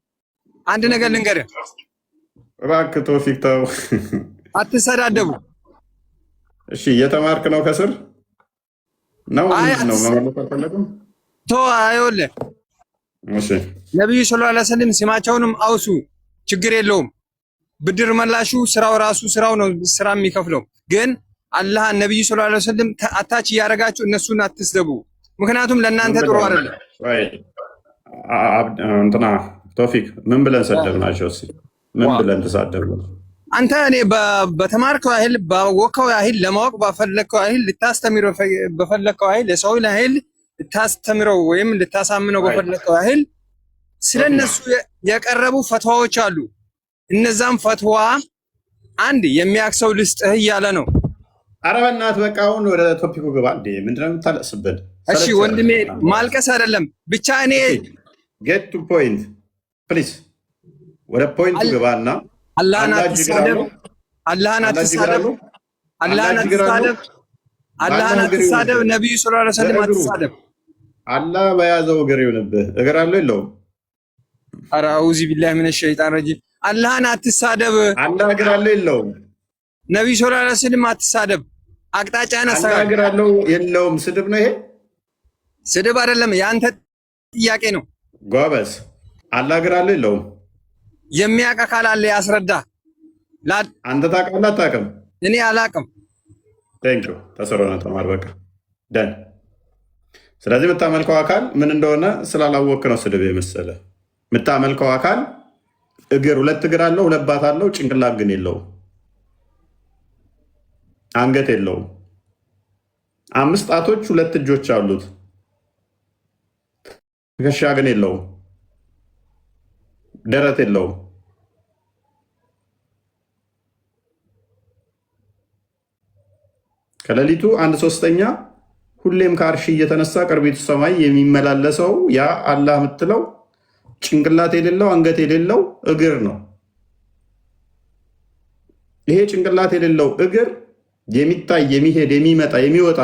አንድ ነገር ልንገርህ። እባክህ ቶፊክ ተው፣ አትሰዳደቡ። እሺ እየተማርክ ነው ከስር ነው ነው መመለስ አልፈለግም። ይኸውልህ ነቢዩ ሰለላሁ ዐለይሂ ወሰለም ስማቸውንም አውሱ፣ ችግር የለውም። ብድር መላሹ ስራው ራሱ ስራው ነው ስራ የሚከፍለው። ግን አላህ ነቢዩ ሰለላሁ ዐለይሂ ወሰለም አታች እያደረጋችሁ እነሱን አትስደቡ፣ ምክንያቱም ለእናንተ ጥሩ አይደለም። እንትና ቶፊክ ምን ብለን ሰደብናቸው? ምን ብለን ተሳደብን? አንተ እኔ በተማርከው ያህል ባወቀው ያህል ለማወቅ ባፈለከው ያህል ልታስተምረው በፈለከው ያህል ለሰው ያህል ልታስተምረው ወይም ልታሳምነው በፈለከው ያህል ስለነሱ የቀረቡ ፈትዋዎች አሉ። እነዛም ፈትዋ አንድ የሚያክሰው ልስጥህ እያለ ነው። ኧረ በእናትህ በቃ አሁን ወደ ቶፒኩ ግባ። እንዴ ምንድነው የምታለቅስብን? እሺ ወንድሜ ማልቀስ አይደለም ብቻ እኔ ጌት ቱ ፖይንት ፕሊዝ፣ ወደ ፖይንቱ ግባና አላህን አትሳደብ፣ አላህን አትሳደብ፣ አላህን አትሳደብ፣ አላህን አትሳደብ፣ ነብዩ ሰለላሁ ዐለይሂ ወሰለም አትሳደብ። አላህ በያዘው እግር ይሁንብህ። እግር አለው የለውም? ኧረ አውዚ ቢላሂ ሚነ ሸይጣን ረጂም። አላህን አትሳደብ። አላህ እግር አለው የለውም? ነብዩ ሰለላሁ ዐለይሂ ወሰለም አትሳደብ። አቅጣጫህን አስተካክል። አላህ እግር አለው የለውም? ስድብ ነው ይሄ? ስድብ አይደለም፣ የአንተ ጥያቄ ነው። ጎበዝ። አላህ እግር አለው የለውም? የሚያውቅ አካል አለ፣ ያስረዳ። አንተ ታውቃለህ አታውቅም? እኔ አላውቅም። ቴንኪው ተሰሮና ተማር በቃ ደን። ስለዚህ የምታመልከው አካል ምን እንደሆነ ስላላወቅ ነው ስድብ የመሰለ። የምታመልከው አካል እግር ሁለት እግር አለው፣ ሁለት ባት አለው፣ ጭንቅላት ግን የለውም፣ አንገት የለውም። 5 ጣቶች፣ 2 እጆች አሉት፣ ትከሻ ግን የለውም፣ ደረት የለውም። ከሌሊቱ 1/3 ሁሌም ከአርሽ እየተነሳ ቅርቢቱ ሰማይ የሚመላለሰው ያ አላህ የምትለው ጭንቅላት የሌለው አንገት የሌለው እግር ነው። ይሄ ጭንቅላት የሌለው እግር የሚታይ የሚሄድ የሚመጣ የሚወጣ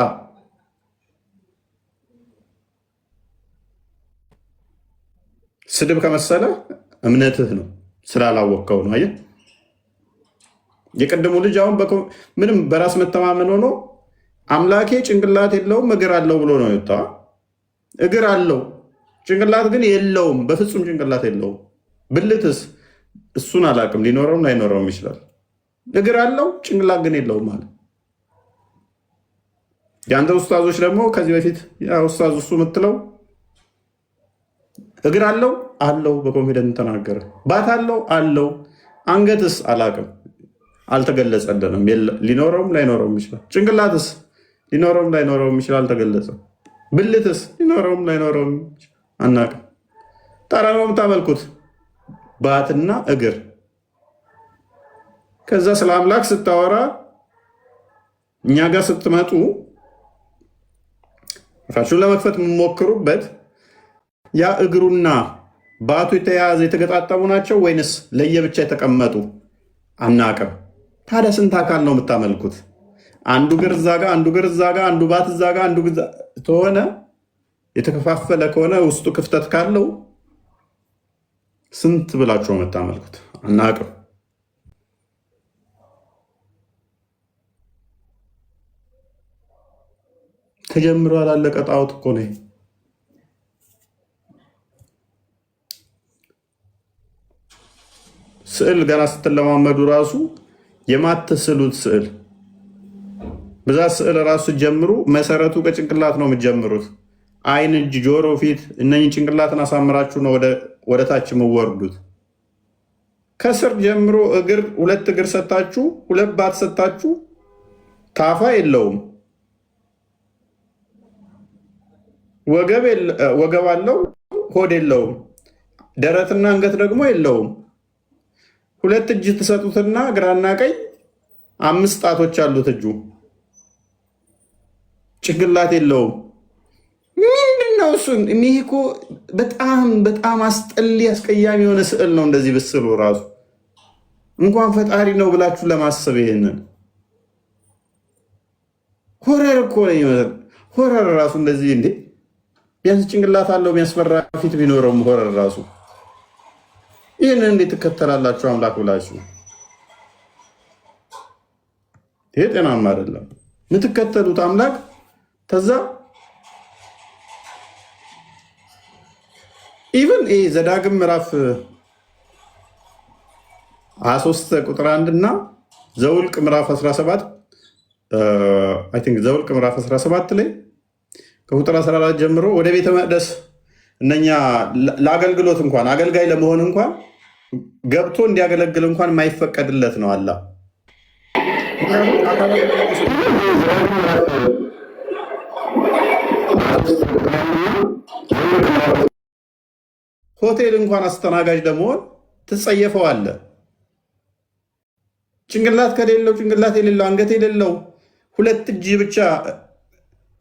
ስድብ ከመሰለ እምነትህ ነው፣ ስላላወቅከው ነው። አየህ የቀደሙ ልጅ አሁን ምንም በራስ መተማመን ሆኖ አምላኬ ጭንቅላት የለውም እግር አለው ብሎ ነው የወጣ። እግር አለው ጭንቅላት ግን የለውም፣ በፍጹም ጭንቅላት የለውም። ብልትስ እሱን አላውቅም፣ ሊኖረውም ላይኖረውም ይችላል። እግር አለው ጭንቅላት ግን የለውም ማለት። የአንተ ኡስታዞች ደግሞ ከዚህ በፊት ኡስታዝ እሱ የምትለው እግር አለው አለው በኮንፊደንስ ተናገረ። ባት አለው አለው። አንገትስ አላውቅም፣ አልተገለጸልንም። ሊኖረውም ላይኖረውም ይችላል። ጭንቅላትስ ሊኖረውም ላይኖረውም ይችላል፣ አልተገለጸም። ብልትስ ሊኖረውም ላይኖረውም አናውቅም። ታዲያ ነው የምታመልኩት ባትና እግር። ከዛ ስለ አምላክ ስታወራ እኛ ጋር ስትመጡ ራሳችሁን ለመክፈት የምሞክሩበት ያ እግሩና ባቱ የተያያዘ የተገጣጠሙ ናቸው ወይንስ ለየብቻ የተቀመጡ? አናውቅም። ታዲያ ስንት አካል ነው የምታመልኩት? አንዱ እግር እዛ ጋ፣ አንዱ እግር እዛ ጋ፣ አንዱ ባት እዛ ጋ፣ አንዱ ከሆነ የተከፋፈለ ከሆነ ውስጡ ክፍተት ካለው ስንት ብላችሁ ነው የምታመልኩት? አናውቅም። ተጀምሮ ያላለቀ ጣዖት እኮ ነው። ስዕል ገና ስትለማመዱ ራሱ የማትስሉት ስዕል ብዛት ስዕል ራሱ ጀምሩ። መሰረቱ ከጭንቅላት ነው የምትጀምሩት። አይን፣ እጅ፣ ጆሮ፣ ፊት እነኝን ጭንቅላትን አሳምራችሁ ነው ወደ ታች የምወርዱት። ከስር ጀምሮ እግር፣ ሁለት እግር ሰታችሁ፣ ሁለት ባት ሰታችሁ፣ ታፋ የለውም፣ ወገብ አለው፣ ሆድ የለውም፣ ደረትና አንገት ደግሞ የለውም። ሁለት እጅ ትሰጡትና ግራና ቀኝ 5 ጣቶች አሉት እጁ፣ ጭንቅላት የለውም። ምንድነው እሱ? እኒህ እኮ በጣም በጣም አስጠሊ አስቀያሚ የሆነ ስዕል ነው። እንደዚህ ብስሉ ራሱ እንኳን ፈጣሪ ነው ብላችሁ ለማሰብ ይሄንን ሆረር እኮ ነው ይመስል። ሆረር ራሱ እንደዚህ እንዴ! ቢያንስ ጭንቅላት አለው የሚያስፈራ ፊት ቢኖረውም ሆረር ራሱ ይህንን እንዴት ትከተላላችሁ አምላክ ብላችሁ? ይሄ ጤናማ አይደለም። የምትከተሉት አምላክ ተዛ ኢቨን ዘዳግም ምዕራፍ 23 ቁጥር 1 እና ዘውልቅ ምዕራፍ 17 ዘውልቅ ምዕራፍ 17 ላይ ከቁጥር 14 ጀምሮ ወደ ቤተ መቅደስ እነኛ ለአገልግሎት እንኳን አገልጋይ ለመሆን እንኳን ገብቶ እንዲያገለግል እንኳን የማይፈቀድለት ነው አላህ። ሆቴል እንኳን አስተናጋጅ ለመሆን ትጸየፈዋለህ። ጭንቅላት ከሌለው ጭንቅላት የሌለው አንገት የሌለው ሁለት እጅ ብቻ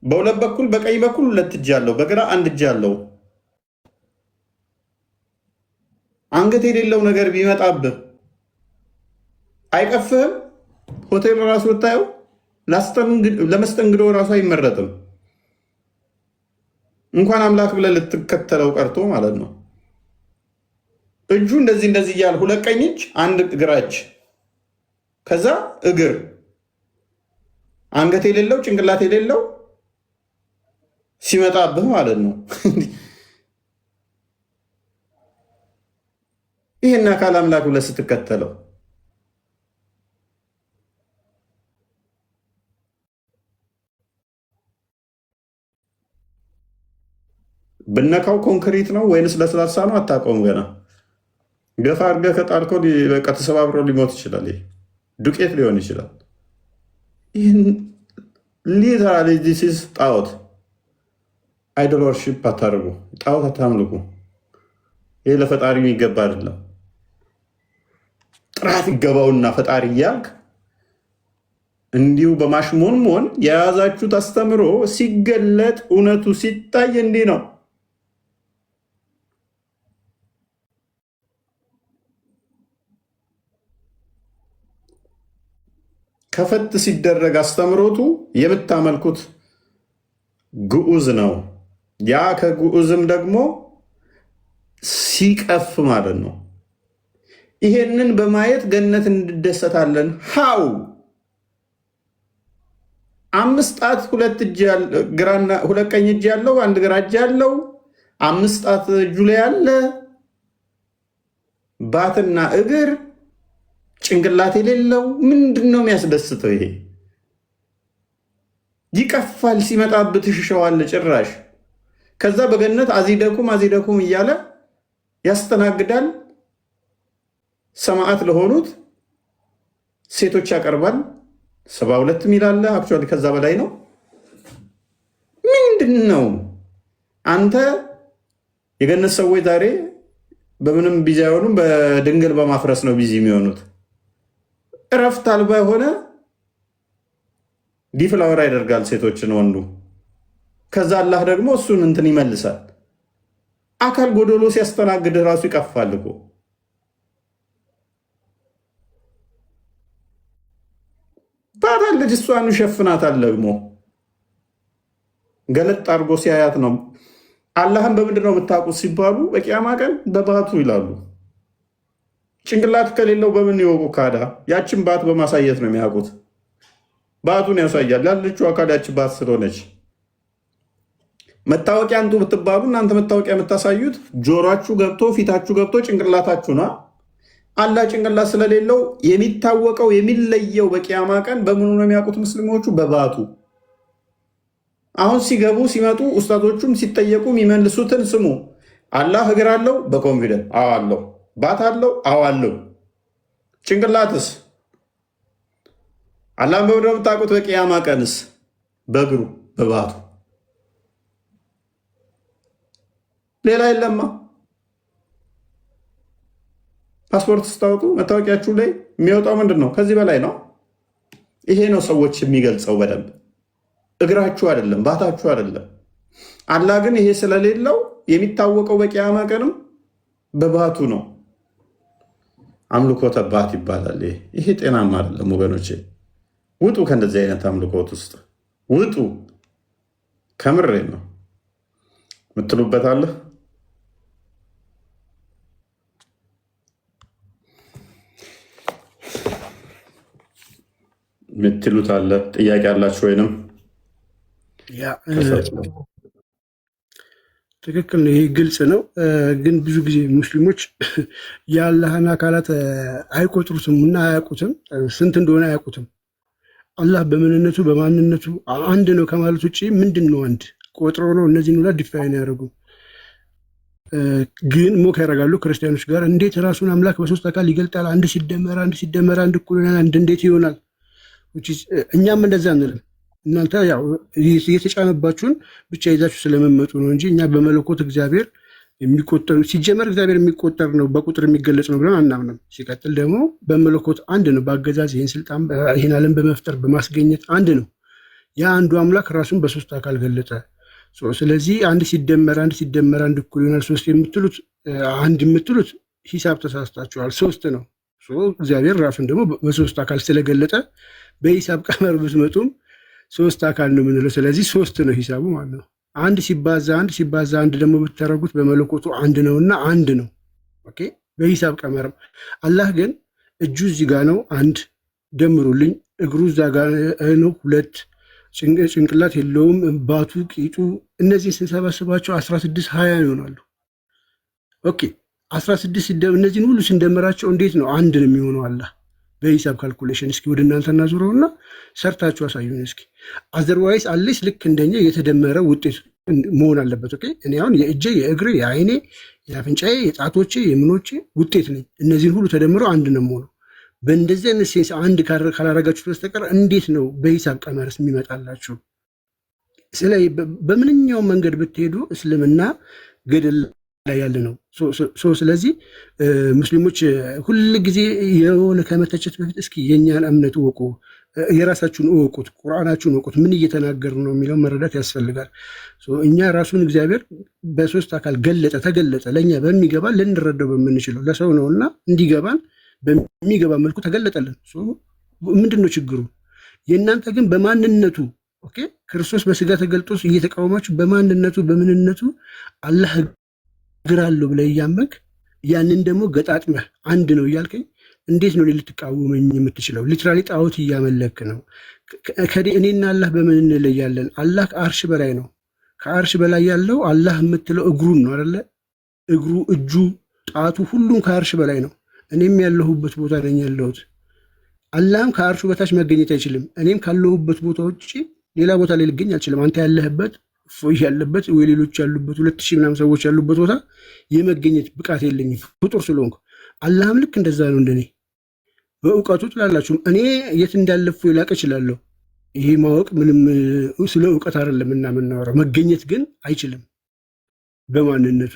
በሁለት በኩል በቀኝ በኩል ሁለት እጅ አለው፣ በግራ አንድ እጅ አለው። አንገት የሌለው ነገር ቢመጣብህ አይቀፍህም? ሆቴል ራሱ ብታየው ለመስተንግዶ ራሱ አይመረጥም። እንኳን አምላክ ብለህ ልትከተለው ቀርቶ ማለት ነው። እጁ እንደዚህ እንደዚህ እያለ ሁለት ቀኝ እጅ አንድ ግራ እጅ፣ ከዛ እግር፣ አንገት የሌለው ጭንቅላት የሌለው ሲመጣብህ ማለት ነው። ይህን አካል አምላክ ብለህ ስትከተለው ብነካው ኮንክሪት ነው ወይንስ ለስላሳ ነው አታውቀውም። ገና ገፋ አድርገህ ከጣልከው በቃ ተሰባብሮ ሊሞት ይችላል። ይሄ ዱቄት ሊሆን ይችላል። ይህን ሊተራሊ ዲስ ኢዝ ጣዖት። አይዶል ወርሺፕ አታርጉ፣ ጣዖት አታምልኩ። ይህ ለፈጣሪ የሚገባ አይደለም። ጥራት ይገባውና ፈጣሪ እያልክ እንዲሁ በማሽሞንሞን የያዛችሁት አስተምሮ ሲገለጥ እውነቱ ሲታይ እንዲህ ነው። ከፈት ሲደረግ አስተምሮቱ የምታመልኩት ግዑዝ ነው። ያ ከግዑዝም ደግሞ ሲቀፍ ማለት ነው። ይሄንን በማየት ገነት እንደሰታለን። ሃው 5 ጣት 2 እጅ ግራና 2 ቀኝ እጅ ያለው 1 ግራ እጅ ያለው 5 ጣት እጁ ላይ ያለ ባትና እግር ጭንቅላት የሌለው ምንድነው የሚያስደስተው? ይሄ ይቀፋል። ሲመጣብህ ትሽሸዋለህ ጭራሽ። ከዛ በገነት አዚደኩም እያለ ያስተናግዳል። ሰማዕት ለሆኑት ሴቶች ያቀርባል። 72 ሚል አለ። አክቹዋሊ ከዛ በላይ ነው። ምንድን ነው አንተ? የገነት ሰዎች ዛሬ በምንም ቢዚ አይሆኑም፣ በድንግል በማፍረስ ነው ቢዚ የሚሆኑት። እረፍት አልባ የሆነ ዲፍላወር ያደርጋል ሴቶችን ወንዱ። ከዛ አላህ ደግሞ እሱን እንትን ይመልሳል። አካል ጎዶሎ ሲያስተናግድ ራሱ ይቀፋል እኮ። ታታለች እሷን ይሸፍናታል። ደግሞ ገለጥ አድርጎ ሲያያት ነው። አላህን በምንድን ነው የምታውቁት ሲባሉ በቂያማ ቀን በባቱ ይላሉ። ጭንቅላት ከሌለው በምን ይወቁ? ካዳ ያችን ባት በማሳየት ነው የሚያውቁት። ባቱን ያሳያል። ያለችው አካል ያችን ባት ስለሆነች መታወቂያ አንጡ ብትባሉ እናንተ መታወቂያ የምታሳዩት ጆሯችሁ ገብቶ ፊታችሁ ገብቶ ጭንቅላታችሁ ነው። አላህ ጭንቅላት ስለሌለው የሚታወቀው የሚለየው በቂያማ ቀን በምኑ ነው የሚያውቁት ሙስሊሞቹ? በባቱ። አሁን ሲገቡ ሲመጡ ኡስታዞቹም ሲጠየቁ የሚመልሱትን ስሙ። አላህ እግር አለው? በኮንፊደንስ አዎ አለው። ባት አለው? አዎ አለው። ጭንቅላትስ? አላህን በምንድን ነው የምታውቁት? በቂያማ ቀንስ በእግሩ በባቱ። ሌላ የለማ። ፓስፖርት ስታወጡ መታወቂያችሁ ላይ የሚወጣው ምንድን ነው? ከዚህ በላይ ነው። ይሄ ነው ሰዎች የሚገልጸው በደንብ። እግራችሁ አይደለም፣ ባታችሁ አይደለም። አላህ ግን ይሄ ስለሌለው የሚታወቀው በቂያማ ቀንም በባቱ ነው። አምልኮተ ባት ይባላል። ይሄ ጤናማ አይደለም ወገኖቼ። ውጡ ከእንደዚህ አይነት አምልኮት ውስጥ ውጡ። ከምሬ ነው። ምትሉበት አለ? ምትሉት አለ? ጥያቄ አላችሁ ወይንም? ትክክል ነው። ይሄ ግልጽ ነው። ግን ብዙ ጊዜ ሙስሊሞች የአላህን አካላት አይቆጥሩትም እና አያውቁትም። ስንት እንደሆነ አያውቁትም። አላህ በምንነቱ በማንነቱ አንድ ነው ከማለት ውጭ ምንድን ነው አንድ ቆጥሮ ነው እነዚህን ሁላ ዲፋይን ያደርጉ። ግን ሞክ ያደርጋሉ ክርስቲያኖች ጋር። እንዴት ራሱን አምላክ በሶስት አካል ይገልጣል? አንድ ሲደመር አንድ እኩል ይሆናል። አንድ እንዴት ይሆናል? እኛም እንደዛ እንልን። እናንተ ያው የተጫነባችሁን ብቻ ይዛችሁ ስለመመጡ ነው እንጂ እኛ በመለኮት እግዚአብሔር የሚቆጠር ሲጀመር እግዚአብሔር የሚቆጠር ነው በቁጥር የሚገለጽ ነው ብለን አናምንም። ሲቀጥል ደግሞ በመለኮት አንድ ነው። በአገዛዝ ይህን ስልጣን ይህን ዓለም በመፍጠር በማስገኘት አንድ ነው። ያ አንዱ አምላክ ራሱን በሶስት አካል ገለጠ። ስለዚህ አንድ ሲደመር አንድ እኩል ይሆናል ሶስት የምትሉት አንድ የምትሉት ሂሳብ ተሳስታችኋል። ሶስት ነው። እግዚአብሔር ራሱን ደግሞ በሶስት አካል ስለገለጠ በሂሳብ ቀመር ብትመጡም ሶስት አካል ነው የምንለው። ስለዚህ ሶስት ነው ሂሳቡ ማለት ነው። አንድ ሲባዛ አንድ ደግሞ ብታደርጉት በመለኮቱ አንድ ነውና አንድ ነው። ኦኬ በሂሳብ ቀመርም። አላህ ግን እጁ እዚህ ጋር ነው አንድ ደምሩልኝ፣ እግሩ እዛ ጋር ነው ሁለት፣ ጭንቅላት የለውም ባቱ፣ ቂጡ፣ እነዚህን ስንሰባስባቸው 16 20 ይሆናሉ። ኦኬ 16 እነዚህን ሁሉ ስንደምራቸው እንዴት ነው አንድ ነው የሚሆነው? አላህ በሂሳብ ካልኩሌሽን እስኪ ወደ እናንተ እናዙረውና ሰርታችሁ አሳዩን እስኪ። አዘርዋይስ አሌስ ልክ እንደኛ የተደመረ ውጤት መሆን አለበት። ኦኬ እኔ አሁን የእጄ የእግሬ የአይኔ የአፍንጫዬ የጣቶቼ የምኖቼ ውጤት ነኝ። እነዚህን ሁሉ ተደምረው አንድ ነው የምሆነው። በእንደዚህ አይነት ሴንስ አንድ ካላረጋችሁት በስተቀር እንዴት ነው በሂሳብ ቀመርስ የሚመጣላችሁ? በምንኛውም መንገድ ብትሄዱ እስልምና ገደል ላይ ያለ ነው። ስለዚህ ሙስሊሞች ሁል ጊዜ የሆነ ከመተቸት በፊት እስኪ የእኛን እምነት ወቁ። የራሳችሁን እወቁት፣ ቁርአናችሁን እወቁት፣ ምን እየተናገር ነው የሚለው መረዳት ያስፈልጋል። እኛ ራሱን እግዚአብሔር በሶስት አካል ተገለጸ ለእኛ በሚገባ ልንረዳው በምንችለው ለሰው ነውና እንዲገባን በሚገባ መልኩ ተገለጠልን። ምንድን ነው ችግሩ? የእናንተ ግን በማንነቱ ክርስቶስ በስጋ ተገልጦ እየተቃወማችሁ በማንነቱ በምንነቱ አላህ እግር አለው ብለህ እያመንክ ያንን ደግሞ ገጣጥመህ አንድ ነው እያልከኝ እንዴት ነው ልትቃወመኝ የምትችለው? ሊትራሊ ጣዖት እያመለክ ነው። እኔና አላህ በምን እንለያለን? አላህ ከአርሽ በላይ ነው። ከአርሽ በላይ ያለው አላህ የምትለው እግሩን ነው አይደለ? እግሩ፣ እጁ፣ ጣቱ ሁሉም ከአርሽ በላይ ነው። እኔም ያለሁበት ቦታ ነኝ ያለሁት። አላህም ከአርሹ በታች መገኘት አይችልም። እኔም ካለሁበት ቦታ ውጭ ሌላ ቦታ ላይ ልገኝ አልችልም። አንተ ያለህበት ፎይ ያለበት ወይ ሌሎች ያሉበት 2000 ምናምን ሰዎች ያሉበት ቦታ የመገኘት ብቃት የለኝም ፍጡር ስለሆንኩ። አላህም ልክ እንደዛ ነው። እንደኔ በእውቀቱ ትላላችሁ እኔ የት እንዳለፉ ላቅ እችላለሁ። ይሄ ማወቅ ምንም ስለ እውቀት አይደለም እና የምናወራው መገኘት ግን አይችልም በማንነቱ።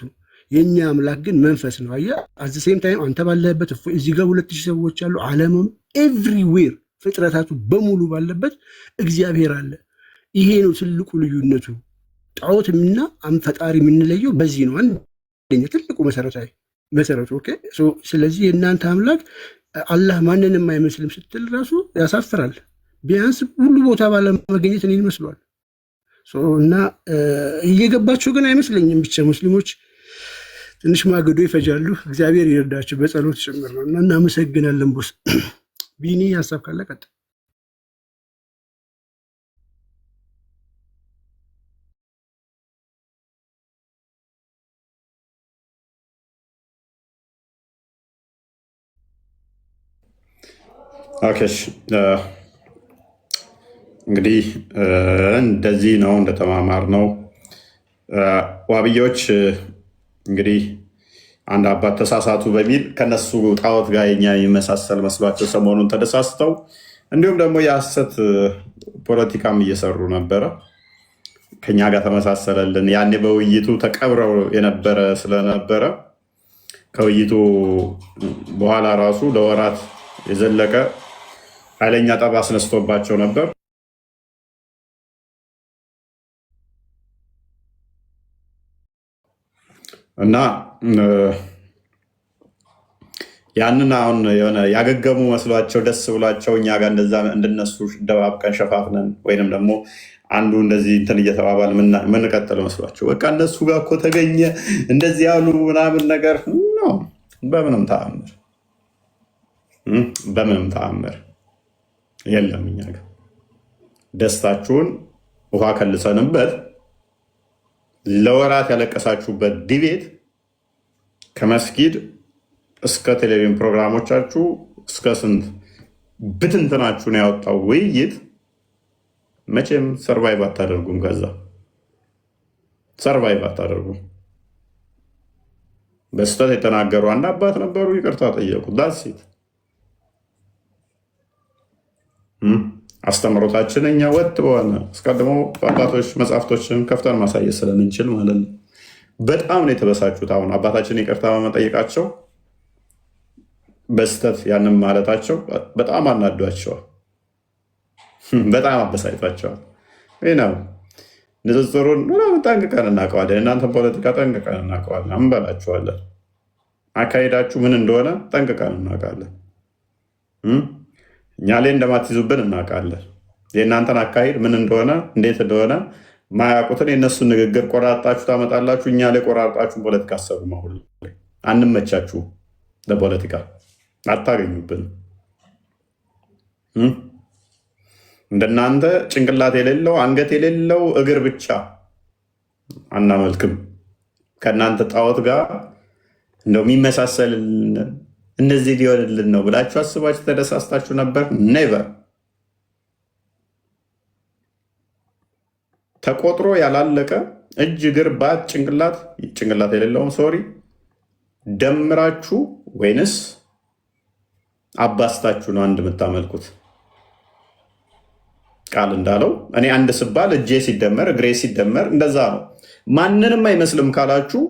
የኛ አምላክ ግን መንፈስ ነው። አየህ አት ዘ ሴም ታይም አንተ ባለህበት እዚህ ጋር 2000 ሰዎች አሉ። ዓለምም ኤቭሪዌር ፍጥረታቱ በሙሉ ባለበት እግዚአብሔር አለ። ይሄ ነው ትልቁ ልዩነቱ። ጣዖትና ፈጣሪ የምንለየው በዚህ ነው። አንደኛ ትልቁ መሰረቱ ኦኬ። ስለዚህ የእናንተ አምላክ አላህ ማንንም አይመስልም ስትል ራሱ ያሳፍራል። ቢያንስ ሁሉ ቦታ ባለመገኘት እኔን ይመስሏል። እና እየገባቸው ግን አይመስለኝም። ብቻ ሙስሊሞች ትንሽ ማገዶ ይፈጃሉ። እግዚአብሔር ይርዳቸው በጸሎት ጭምር ነው። እና እናመሰግናለን። ቦስ ቢኒ ሀሳብ ካለ ቀጥል። ኦኬ እንግዲህ እንደዚህ ነው እንደተማማር ነው። ዋብያዎች እንግዲህ አንድ አባት ተሳሳቱ በሚል ከነሱ ጣዖት ጋር የኛ የሚመሳሰል መስሏቸው ሰሞኑን ተደሳስተው እንዲሁም ደግሞ የሐሰት ፖለቲካም እየሰሩ ነበረ። ከኛ ጋር ተመሳሰለልን። ያኔ በውይይቱ ተቀብረው የነበረ ስለነበረ ከውይይቱ በኋላ ራሱ ለወራት የዘለቀ ኃይለኛ ጠብ አስነስቶባቸው ነበር። እና ያንን አሁን የሆነ ያገገሙ መስሏቸው ደስ ብሏቸው እኛ ጋር እንደዛ እንደነሱ ደባብቀን ሸፋፍነን ወይንም ደግሞ አንዱ እንደዚህ እንትን እየተባባል ምንቀጥል መስሏቸው በቃ እነሱ ጋር እኮ ተገኘ እንደዚህ ያሉ ምናምን ነገር ነው። በምንም ተአምር የለም። እኛ ጋር ደስታችሁን ውሃ ከልሰንበት ለወራት ያለቀሳችሁበት ዲቤት ከመስጊድ እስከ ቴሌቪዥን ፕሮግራሞቻችሁ እስከ ስንት ብትንትናችሁን ያወጣው ውይይት መቼም ሰርቫይቭ አታደርጉም። ከዛ ሰርቫይቭ አታደርጉም። በስተት የተናገሩ አንድ አባት ነበሩ፣ ይቅርታ ጠየቁ። ዳሴት አስተምሮታችን እኛ ወጥ በሆነ አስቀድሞ አባቶች መጽሐፍቶችን ከፍተን ማሳየት ስለምንችል ማለት ነው። በጣም ነው የተበሳጩት። አሁን አባታችን ይቅርታ በመጠየቃቸው በስተት ያንን ማለታቸው በጣም አናዷቸዋል፣ በጣም አበሳጭቷቸዋል። ይህ ነው ንጽጽሩን ጠንቅቀን እናውቀዋለን። እናንተን ፖለቲካ ጠንቅቀን እናውቀዋለን፣ እንበላችኋለን። አካሄዳችሁ ምን እንደሆነ ጠንቅቀን እናውቃለን። እኛ ላይ እንደማትይዙብን እናውቃለን። የእናንተን አካሄድ ምን እንደሆነ እንዴት እንደሆነ ማያውቁትን የእነሱን ንግግር ቆራርጣችሁ ታመጣላችሁ። እኛ ላይ ቆራርጣችሁን ፖለቲካ አሰሩ። አሁን አንመቻችሁ፣ ለፖለቲካ አታገኙብን። እንደናንተ ጭንቅላት የሌለው አንገት የሌለው እግር ብቻ አናመልክም። ከእናንተ ጣዖት ጋር እንደው የሚመሳሰል እንደዚህ ሊሆንልን ነው ብላችሁ አስባችሁ ተደሳስታችሁ ነበር? ኔቨር። ተቆጥሮ ያላለቀ እጅ እግር ባት ጭንቅላት የሌለውን ሶሪ ደምራችሁ ወይንስ አባስታችሁ ነው አንድ የምታመልኩት? ቃል እንዳለው እኔ አንድ ስባል እጄ ሲደመር እግሬ ሲደመር እንደዛ ነው። ማንንም አይመስልም ካላችሁ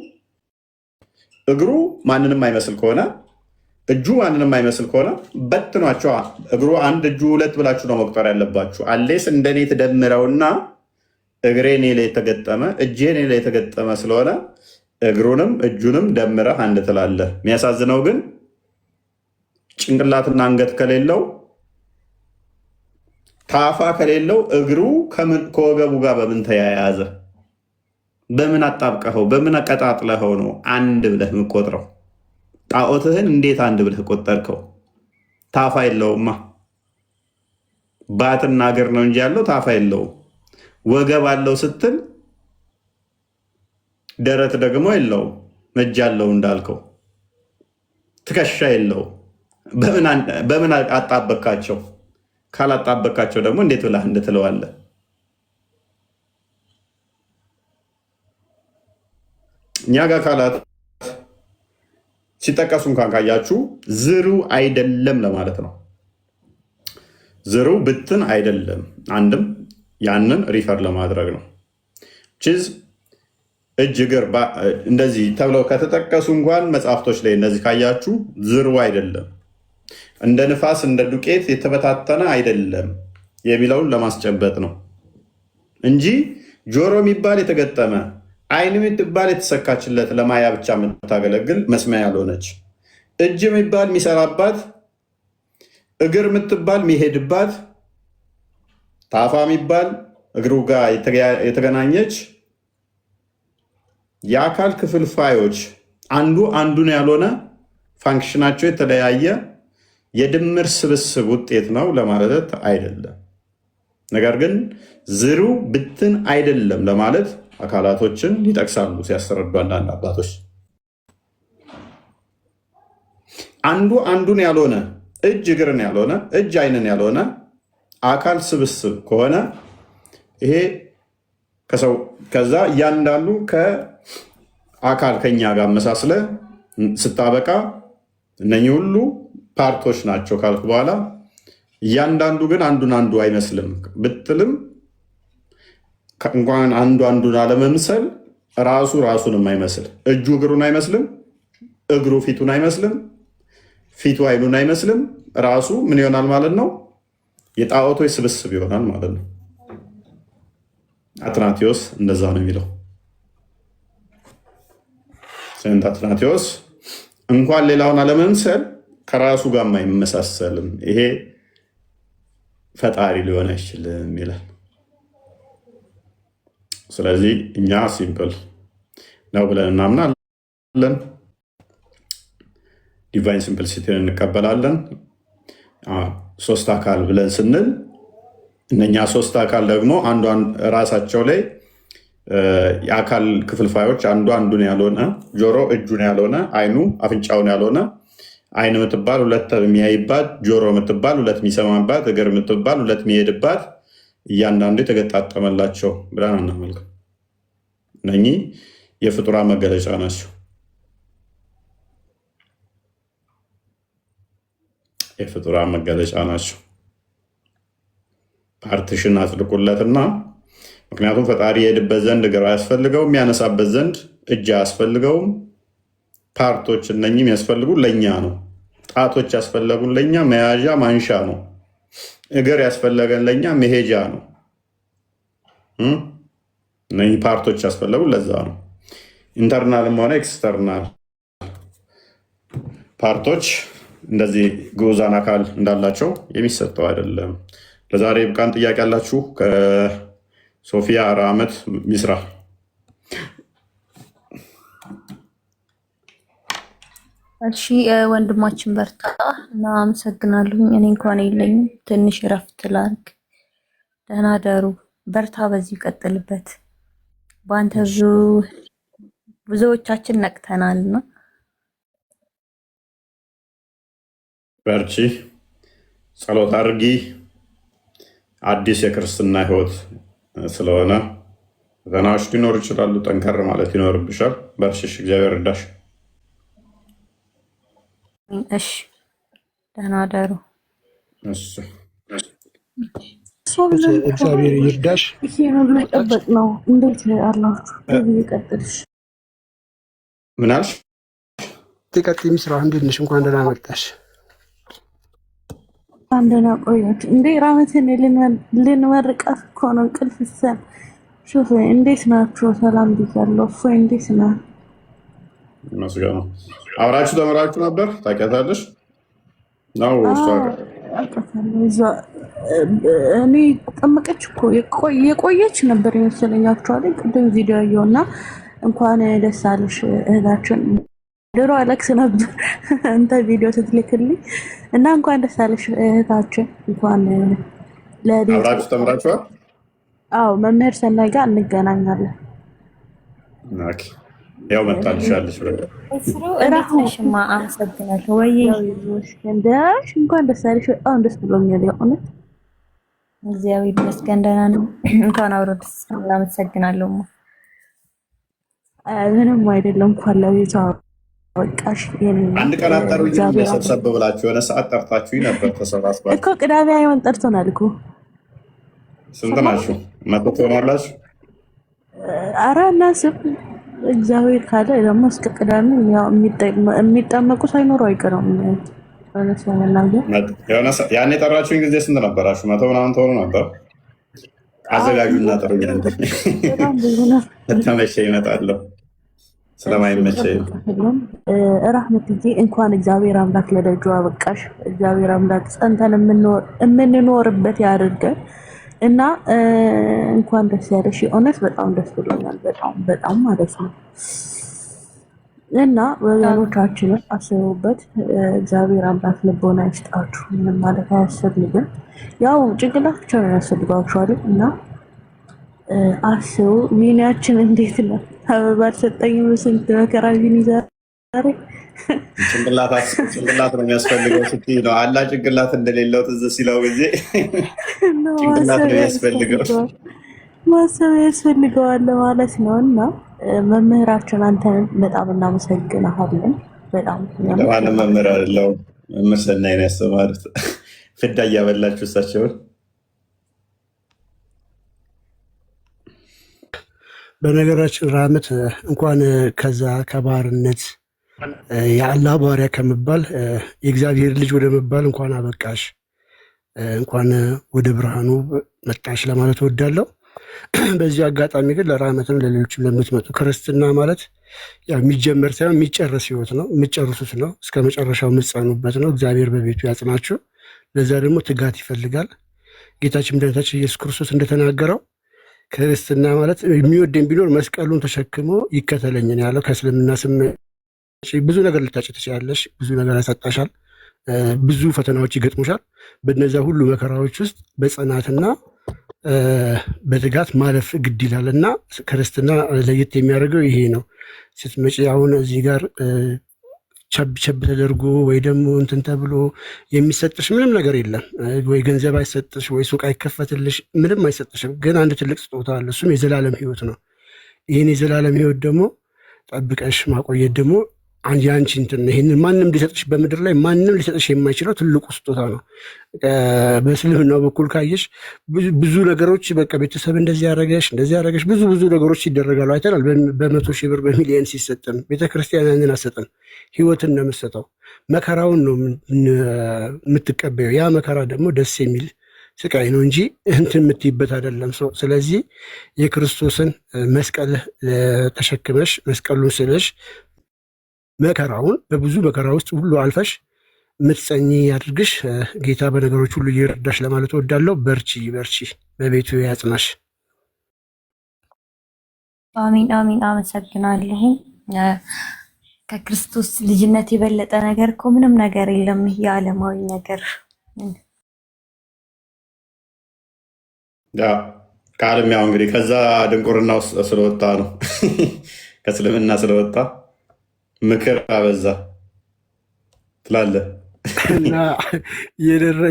እግሩ ማንንም አይመስል ከሆነ እጁ ማንንም አይመስል ከሆነ በትኗቸው። እግሩ አንድ እጁ ሁለት ብላችሁ ነው መቁጠር ያለባችሁ። አሌስ እንደኔ ትደምረውና እግሬ እኔ ላይ የተገጠመ እጄ እኔ ላይ የተገጠመ ስለሆነ እግሩንም እጁንም ደምረህ አንድ ትላለህ። የሚያሳዝነው ግን ጭንቅላትና አንገት ከሌለው ታፋ ከሌለው እግሩ ከወገቡ ጋር በምን ተያያዘ? በምን አጣብቀኸው? በምን አቀጣጥለኸው ነው አንድ ብለህ የምቆጥረው? ጣዖትህን እንዴት አንድ ብለህ ቆጠርከው? ታፋ የለውማ። ባትና እግር ነው እንጂ ያለው ታፋ የለውም። ወገብ አለው ስትል ደረት ደግሞ የለውም። እጅ አለው እንዳልከው ትከሻ የለውም። በምን አጣበካቸው? ካላጣበካቸው ደግሞ እንዴት ብለህ አንድ ትለዋለህ? እኛ ጋር ካላት ሲጠቀሱ እንኳን ካያችሁ ዝሩ አይደለም ለማለት ነው። ዝሩ ብትን አይደለም። አንድም ያንን ሪፈር ለማድረግ ነው። ችዝ እጅ፣ እግር እንደዚህ ተብለው ከተጠቀሱ እንኳን መጽሐፍቶች ላይ እነዚህ ካያችሁ ዝሩ አይደለም፣ እንደ ንፋስ እንደ ዱቄት የተበታተነ አይደለም የሚለውን ለማስጨበጥ ነው እንጂ ጆሮ የሚባል የተገጠመ አይን የምትባል የተሰካችለት ለማያ ብቻ የምታገለግል መስሚያ ያልሆነች እጅ የሚባል የሚሰራባት እግር የምትባል የሚሄድባት ታፋ የሚባል እግሩ ጋር የተገናኘች የአካል ክፍልፋዮች አንዱ አንዱን ያልሆነ ፋንክሽናቸው የተለያየ የድምር ስብስብ ውጤት ነው ለማለት አይደለም። ነገር ግን ዝሩ ብትን አይደለም ለማለት አካላቶችን ይጠቅሳሉ ሲያስረዱ አንዳንድ አባቶች። አንዱ አንዱን ያልሆነ እጅ እግርን ያልሆነ እጅ አይንን ያልሆነ አካል ስብስብ ከሆነ ይሄ ከሰው ከዛ እያንዳንዱ ከአካል ከኛ ጋር መሳስለ ስታበቃ እነኚህ ሁሉ ፓርቶች ናቸው ካልኩ በኋላ እያንዳንዱ ግን አንዱን አንዱ አይመስልም ብትልም እንኳን አንዱ አንዱን አለመምሰል ራሱ ራሱንም አይመስል። እጁ እግሩን አይመስልም፣ እግሩ ፊቱን አይመስልም፣ ፊቱ አይኑን አይመስልም። ራሱ ምን ይሆናል ማለት ነው? የጣዖቶች ስብስብ ይሆናል ማለት ነው። አትናቴዎስ እንደዛ ነው የሚለው። ሴንት አትናቴዎስ እንኳን ሌላውን አለመምሰል ከራሱ ጋር አይመሳሰልም፣ ይሄ ፈጣሪ ሊሆን አይችልም ይላል። ስለዚህ እኛ ሲምፕል ነው ብለን እናምናለን። ዲቫይን ሲምፕልሲቲን እንቀበላለን። ሶስት አካል ብለን ስንል እነኛ ሶስት አካል ደግሞ አንዱ ራሳቸው ላይ የአካል ክፍልፋዮች አንዱ አንዱን ያልሆነ፣ ጆሮ እጁን ያልሆነ፣ አይኑ አፍንጫውን ያልሆነ፣ አይን የምትባል ሁለት የሚያይባት፣ ጆሮ የምትባል ሁለት የሚሰማባት፣ እግር የምትባል ሁለት የሚሄድባት እያንዳንዱ የተገጣጠመላቸው ብለን አናመልክም። እነኚህ የፍጡራን መገለጫ ናቸው። የፍጡራን መገለጫ ናቸው። ፓርቲሽን አጽድቁለትና ምክንያቱም ፈጣሪ የሄድበት ዘንድ እግር አያስፈልገውም፣ ያነሳበት ዘንድ እጅ አያስፈልገውም። ፓርቶች እነኚህ የሚያስፈልጉ ለእኛ ነው። ጣቶች ያስፈለጉን ለእኛ መያዣ ማንሻ ነው። እግር ያስፈለገን ለእኛ መሄጃ ነው። እነኚህ ፓርቶች ያስፈለጉ ለዛ ነው። ኢንተርናልም ሆነ ኤክስተርናል ፓርቶች እንደዚህ ግዑዛን አካል እንዳላቸው የሚሰጠው አይደለም። ለዛሬ ብቃን ጥያቄ ያላችሁ ከሶፊያ ራመት ሚስራ። እሺ ወንድማችን በርታ እና አመሰግናለሁ። እኔ እንኳን የለኝም፣ ትንሽ እረፍት ላድርግ። ደህና ደሩ። በርታ፣ በዚሁ ቀጥልበት። በአንተ ብዙዎቻችን ነቅተናልና በርቺ፣ ጸሎት አድርጊ። አዲስ የክርስትና ህይወት ስለሆነ ፈተናዎች ሊኖሩ ይችላሉ። ጠንከር ማለት ይኖርብሻል። በርሽሽ፣ እግዚአብሔር እርዳሽ። እሺ፣ ደህና ደሩ። እግዚአብሔር ይርዳሽ። ይሄ ሁሉ ጠበቅ ነው። እንዴት አላችሁ? ይቀጥልሽ። ምን አልሽ? ትቀጥ የሚስራው እንዴት ነሽ? እንኳን ደህና መጣሽ። አንደና ቆያች እንዴ ራመትን ልንመርቃት እኮ ነው። እንቅልፍ ይሰን ሹፍ እንዴት ናችሁ? ሰላም ብያለሁ። እፎይ እንዴት ነህ? መስገኑ አብራችሁ ተመራችሁ ነበር ታውቂያታለሽ ነው? እኔ ጠመቀች እኮ የቆየች ነበር የመሰለኛችኋል። ቅድም ቪዲዮ ያየውና እንኳን ደስ አለሽ እህታችን። ድሮ አለቅስ ነበር አንተ ቪዲዮ ስትልክልኝ እና እንኳን ደስ አለሽ እህታችን። እንኳን አብራችሁ ተመራችኋል? አዎ መምህር ሰናይ ጋር እንገናኛለን። ኦኬ ያው መጣልሻለሽ ብለ እራሁሽማ አመሰግናለሁ። ወይ እንደሽ እንኳን ደስ አለሽ። በጣም ደስ ብሎኛል የእውነት እግዚአብሔር ይመስገን ደህና ነው። እንኳን አብሮ ደስ አመሰግናለሁ። ምንም አይደለም። እንኳን ለቤቷ በቃሽ። አንድ ቀን አጠሩኝ ሰብሰብ ብላችሁ የሆነ ሰዓት ጠርታችሁኝ ነበር። ተሰባስባችሁ እኮ ቅዳሜ አይሆን ጠርቶናል እኮ። ስንት ናችሁ? መቶ ትሆናላችሁ? ኧረ እናስብ እግዚአብሔር ካለ ደግሞ እስከ ቅዳሜ ያው የሚጠመቁ ሳይኖሩ አይቀርም። ያን የጠራችሁኝ ጊዜ ስንት ነበራችሁ? መቶ ምናምን ትሆኑ ነበር። አዘጋጁና ጥሩኝ። ተመቸ ይመጣለሁ ስለማይመቸ ራህመትዬ እንኳን እግዚአብሔር አምላክ ለደጁ አበቃሽ። እግዚአብሔር አምላክ ጸንተን የምንኖርበት ያድርገን እና እንኳን ደስ ያለሽ። እውነት በጣም ደስ ብሎኛል። በጣም ማለት ነው። እና ወገኖቻችንን አስቡበት። እግዚአብሔር አምላክ ልቦና ይስጣችሁ። ምንም ማለት አያስፈልግም። ያው ጭንቅላት ብቻ ነው ያስፈልጋችኋል። እና አስቡ ሚኒያችን እንዴት ነው? አበባ አልሰጠኝም። ስንት መከራ ቢኒ ዛሬ ጭንቅላት ነው የሚያስፈልገው ስትይ ነው አላ ጭንቅላት እንደሌለው ትዝ ሲለው ጊዜ ጭንቅላት ነው የሚያስፈልገው፣ ማሰብ ያስፈልገዋል ማለት ነው። እና መምህራችን አንተን በጣም እናመሰግናለን። በጣም ለማንም መምህር አይደለሁም። መምህር ሰናይ ነው ያስተማሩት። ፍዳ እያበላችሁ እሳቸውን። በነገራችን ራህመት እንኳን ከዛ ከባርነት የአላህ ባሪያ ከመባል የእግዚአብሔር ልጅ ወደ መባል እንኳን አበቃሽ፣ እንኳን ወደ ብርሃኑ መጣሽ ለማለት እወዳለሁ። በዚህ አጋጣሚ ግን ለራህመትም ለሌሎችም ለምትመጡ ክርስትና ማለት ያው የሚጀመር ሳይሆን የሚጨረስ ህይወት ነው። የምትጨርሱት ነው። እስከ መጨረሻው የምትጸኑበት ነው። እግዚአብሔር በቤቱ ያጽናችሁ። ለዛ ደግሞ ትጋት ይፈልጋል። ጌታችን መድኃኒታችን ኢየሱስ ክርስቶስ እንደተናገረው ክርስትና ማለት የሚወደኝ ቢኖር መስቀሉን ተሸክሞ ይከተለኝ ነው ያለው። ከእስልምና ስም ብዙ ነገር ልታጭ ትችላለሽ። ብዙ ነገር ያሳጣሻል። ብዙ ፈተናዎች ይገጥሙሻል። በነዛ ሁሉ መከራዎች ውስጥ በጽናትና በትጋት ማለፍ ግድ ይላል እና ክርስትና ለየት የሚያደርገው ይሄ ነው። ስትመጪ አሁን እዚህ ጋር ቸብ ተደርጎ ወይ ደግሞ እንትን ተብሎ የሚሰጥሽ ምንም ነገር የለም። ወይ ገንዘብ አይሰጥሽ፣ ወይ ሱቅ አይከፈትልሽ፣ ምንም አይሰጥሽም። ግን አንድ ትልቅ ስጦታ አለ። እሱም የዘላለም ህይወት ነው። ይህን የዘላለም ህይወት ደግሞ ጠብቀሽ ማቆየት ደግሞ የአንቺ እንትን ነው። ይህንን ማንም ሊሰጥሽ በምድር ላይ ማንም ሊሰጥሽ የማይችለው ትልቁ ስጦታ ነው። በእስልምናው በኩል ካየሽ ብዙ ነገሮች በቃ ቤተሰብ እንደዚህ ያደረገሽ ብዙ ነገሮች ይደረጋሉ አይተናል። በመቶ ሺህ ብር በሚሊየን ሲሰጥን ቤተክርስቲያን ያንን አሰጥን። ህይወትን ነው የምትሰጠው። መከራውን ነው የምትቀበየው። ያ መከራ ደግሞ ደስ የሚል ስቃይ ነው እንጂ እንትን የምትይበት አይደለም። ስለዚህ የክርስቶስን መስቀል ተሸክመሽ መስቀሉን ስለሽ መከራውን በብዙ መከራ ውስጥ ሁሉ አልፈሽ ምትጸኚ ያድርግሽ። ጌታ በነገሮች ሁሉ ይርዳሽ ለማለት እወዳለሁ። በርቺ፣ በቤቱ ያጽናሽ። አሚን አሚን። አመሰግናለሁ። ከክርስቶስ ልጅነት የበለጠ ነገር እኮ ምንም ነገር የለም። የዓለማዊ ነገር ከዓለም ያው እንግዲህ ከዛ ድንቁርና ውስጥ ስለወጣ ነው ከእስልምና ስለወጣ ምክር አበዛ ትላለህ እና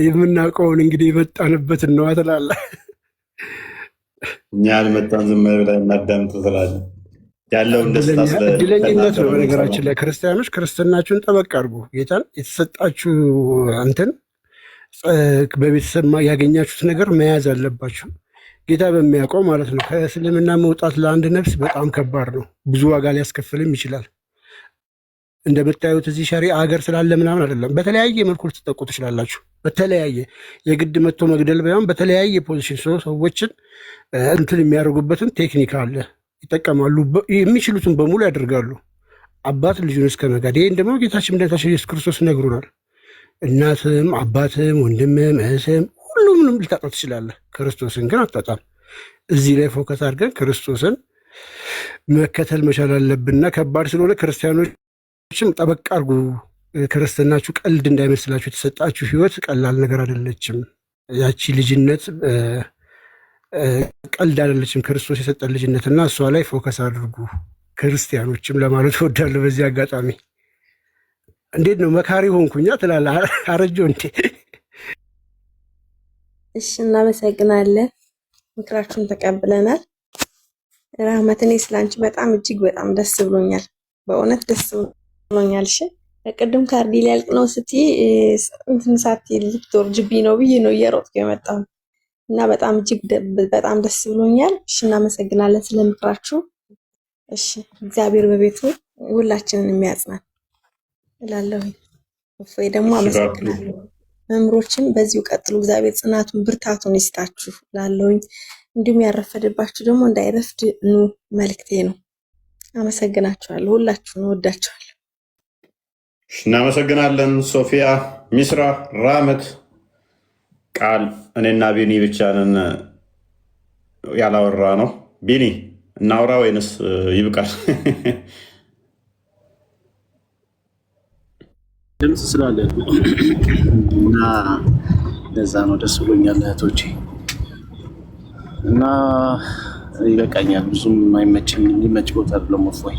የምናውቀውን እንግዲህ የመጣንበትን ነዋ ትላለህ። እኛ ያልመጣን ዝም ብለን እናዳምጥ ትላለህ። ያለውን ደስታ እድለኝነት ነው። በነገራችን ላይ ክርስቲያኖች ክርስትናችሁን ጠበቅ አድርጉ። ጌታን የተሰጣችሁ አንተን በቤተሰብ ያገኛችሁት ነገር መያዝ አለባችሁ። ጌታ በሚያውቀው ማለት ነው። ከእስልምና መውጣት ለአንድ ነፍስ በጣም ከባድ ነው። ብዙ ዋጋ ሊያስከፍልም ይችላል። እንደምታዩት እዚህ ሸሪዓ ሀገር ስላለ ምናምን አይደለም። በተለያየ መልኩ ልትጠቁ ትችላላችሁ። በተለያየ የግድ መጥቶ መግደል ባይሆን በተለያየ ፖዚሽን ሰዎችን እንትን የሚያደርጉበትን ቴክኒክ አለ፣ ይጠቀማሉ። የሚችሉትን በሙሉ ያደርጋሉ። አባት ልጁን እስከ መጋድ። ይህን ደግሞ ጌታችን መድኃኒታችን ኢየሱስ ክርስቶስ ነግሮናል። እናትም አባትም ወንድምም እህትም ሁሉምንም ልታጣ ትችላለህ፣ ክርስቶስን ግን አታጣም። እዚህ ላይ ፎከስ አድርገን ክርስቶስን መከተል መቻል አለብንና ከባድ ስለሆነ ክርስቲያኖችም ጠበቅ አድርጉ። ክርስትናችሁ ቀልድ እንዳይመስላችሁ። የተሰጣችሁ ህይወት ቀላል ነገር አይደለችም። ያቺ ልጅነት ቀልድ አይደለችም። ክርስቶስ የሰጠን ልጅነትና እሷ ላይ ፎከስ አድርጉ ክርስቲያኖችም ለማለት እወዳለሁ። በዚህ አጋጣሚ እንዴት ነው መካሪ ሆንኩኛ ትላለህ? አረጆ እንዴ? እሺ፣ እናመሰግናለን። ምክራችሁን ተቀብለናል። ራህመት፣ እኔ ስላንቺ በጣም እጅግ በጣም ደስ ብሎኛል። በእውነት ደስ ብሎኛል። እሺ፣ ቅድም ካርዲ ሊያልቅ ነው ስትይ እንትን ሳትይ ልትወርጅብኝ ነው ብዬ ነው እየሮጥኩ የመጣሁ እና በጣም እጅግ በጣም ደስ ብሎኛል። እሺ፣ እናመሰግናለን ስለ ምክራችሁ። እሺ፣ እግዚአብሔር በቤቱ ሁላችንን የሚያጽናን እላለሁ። እፎይ ደግሞ አመሰግናለሁ። መምሮችን በዚሁ ቀጥሉ። እግዚአብሔር ጽናቱን ብርታቱን ይስጣችሁ እላለሁኝ። እንዲሁም ያረፈደባችሁ ደግሞ እንዳይረፍድ ኑ መልክቴ ነው። አመሰግናችኋለሁ። ሁላችሁን እወዳችኋለሁ። እናመሰግናለን። ሶፊያ፣ ሚስራ፣ ራመት ቃል እኔና ቢኒ ብቻ ነን ያላወራ ነው። ቢኒ እናውራ ወይንስ ይብቃል? ድምፅ ስላለ እና ለዛ ነው ደስ ብሎኛል እህቶቼ። እና ይበቃኛል። ብዙም አይመችም። የሚመች ቦታ አይደለም። ወፎይ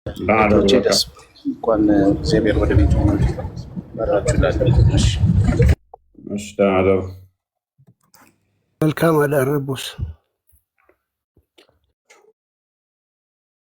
እህቶቼ ደስ እንኳን እግዚአብሔር ወደ ቤቱ መራችሁ እላለሁ። እሺ፣ ደህና እደሩ። መልካም አዳር ቦስ።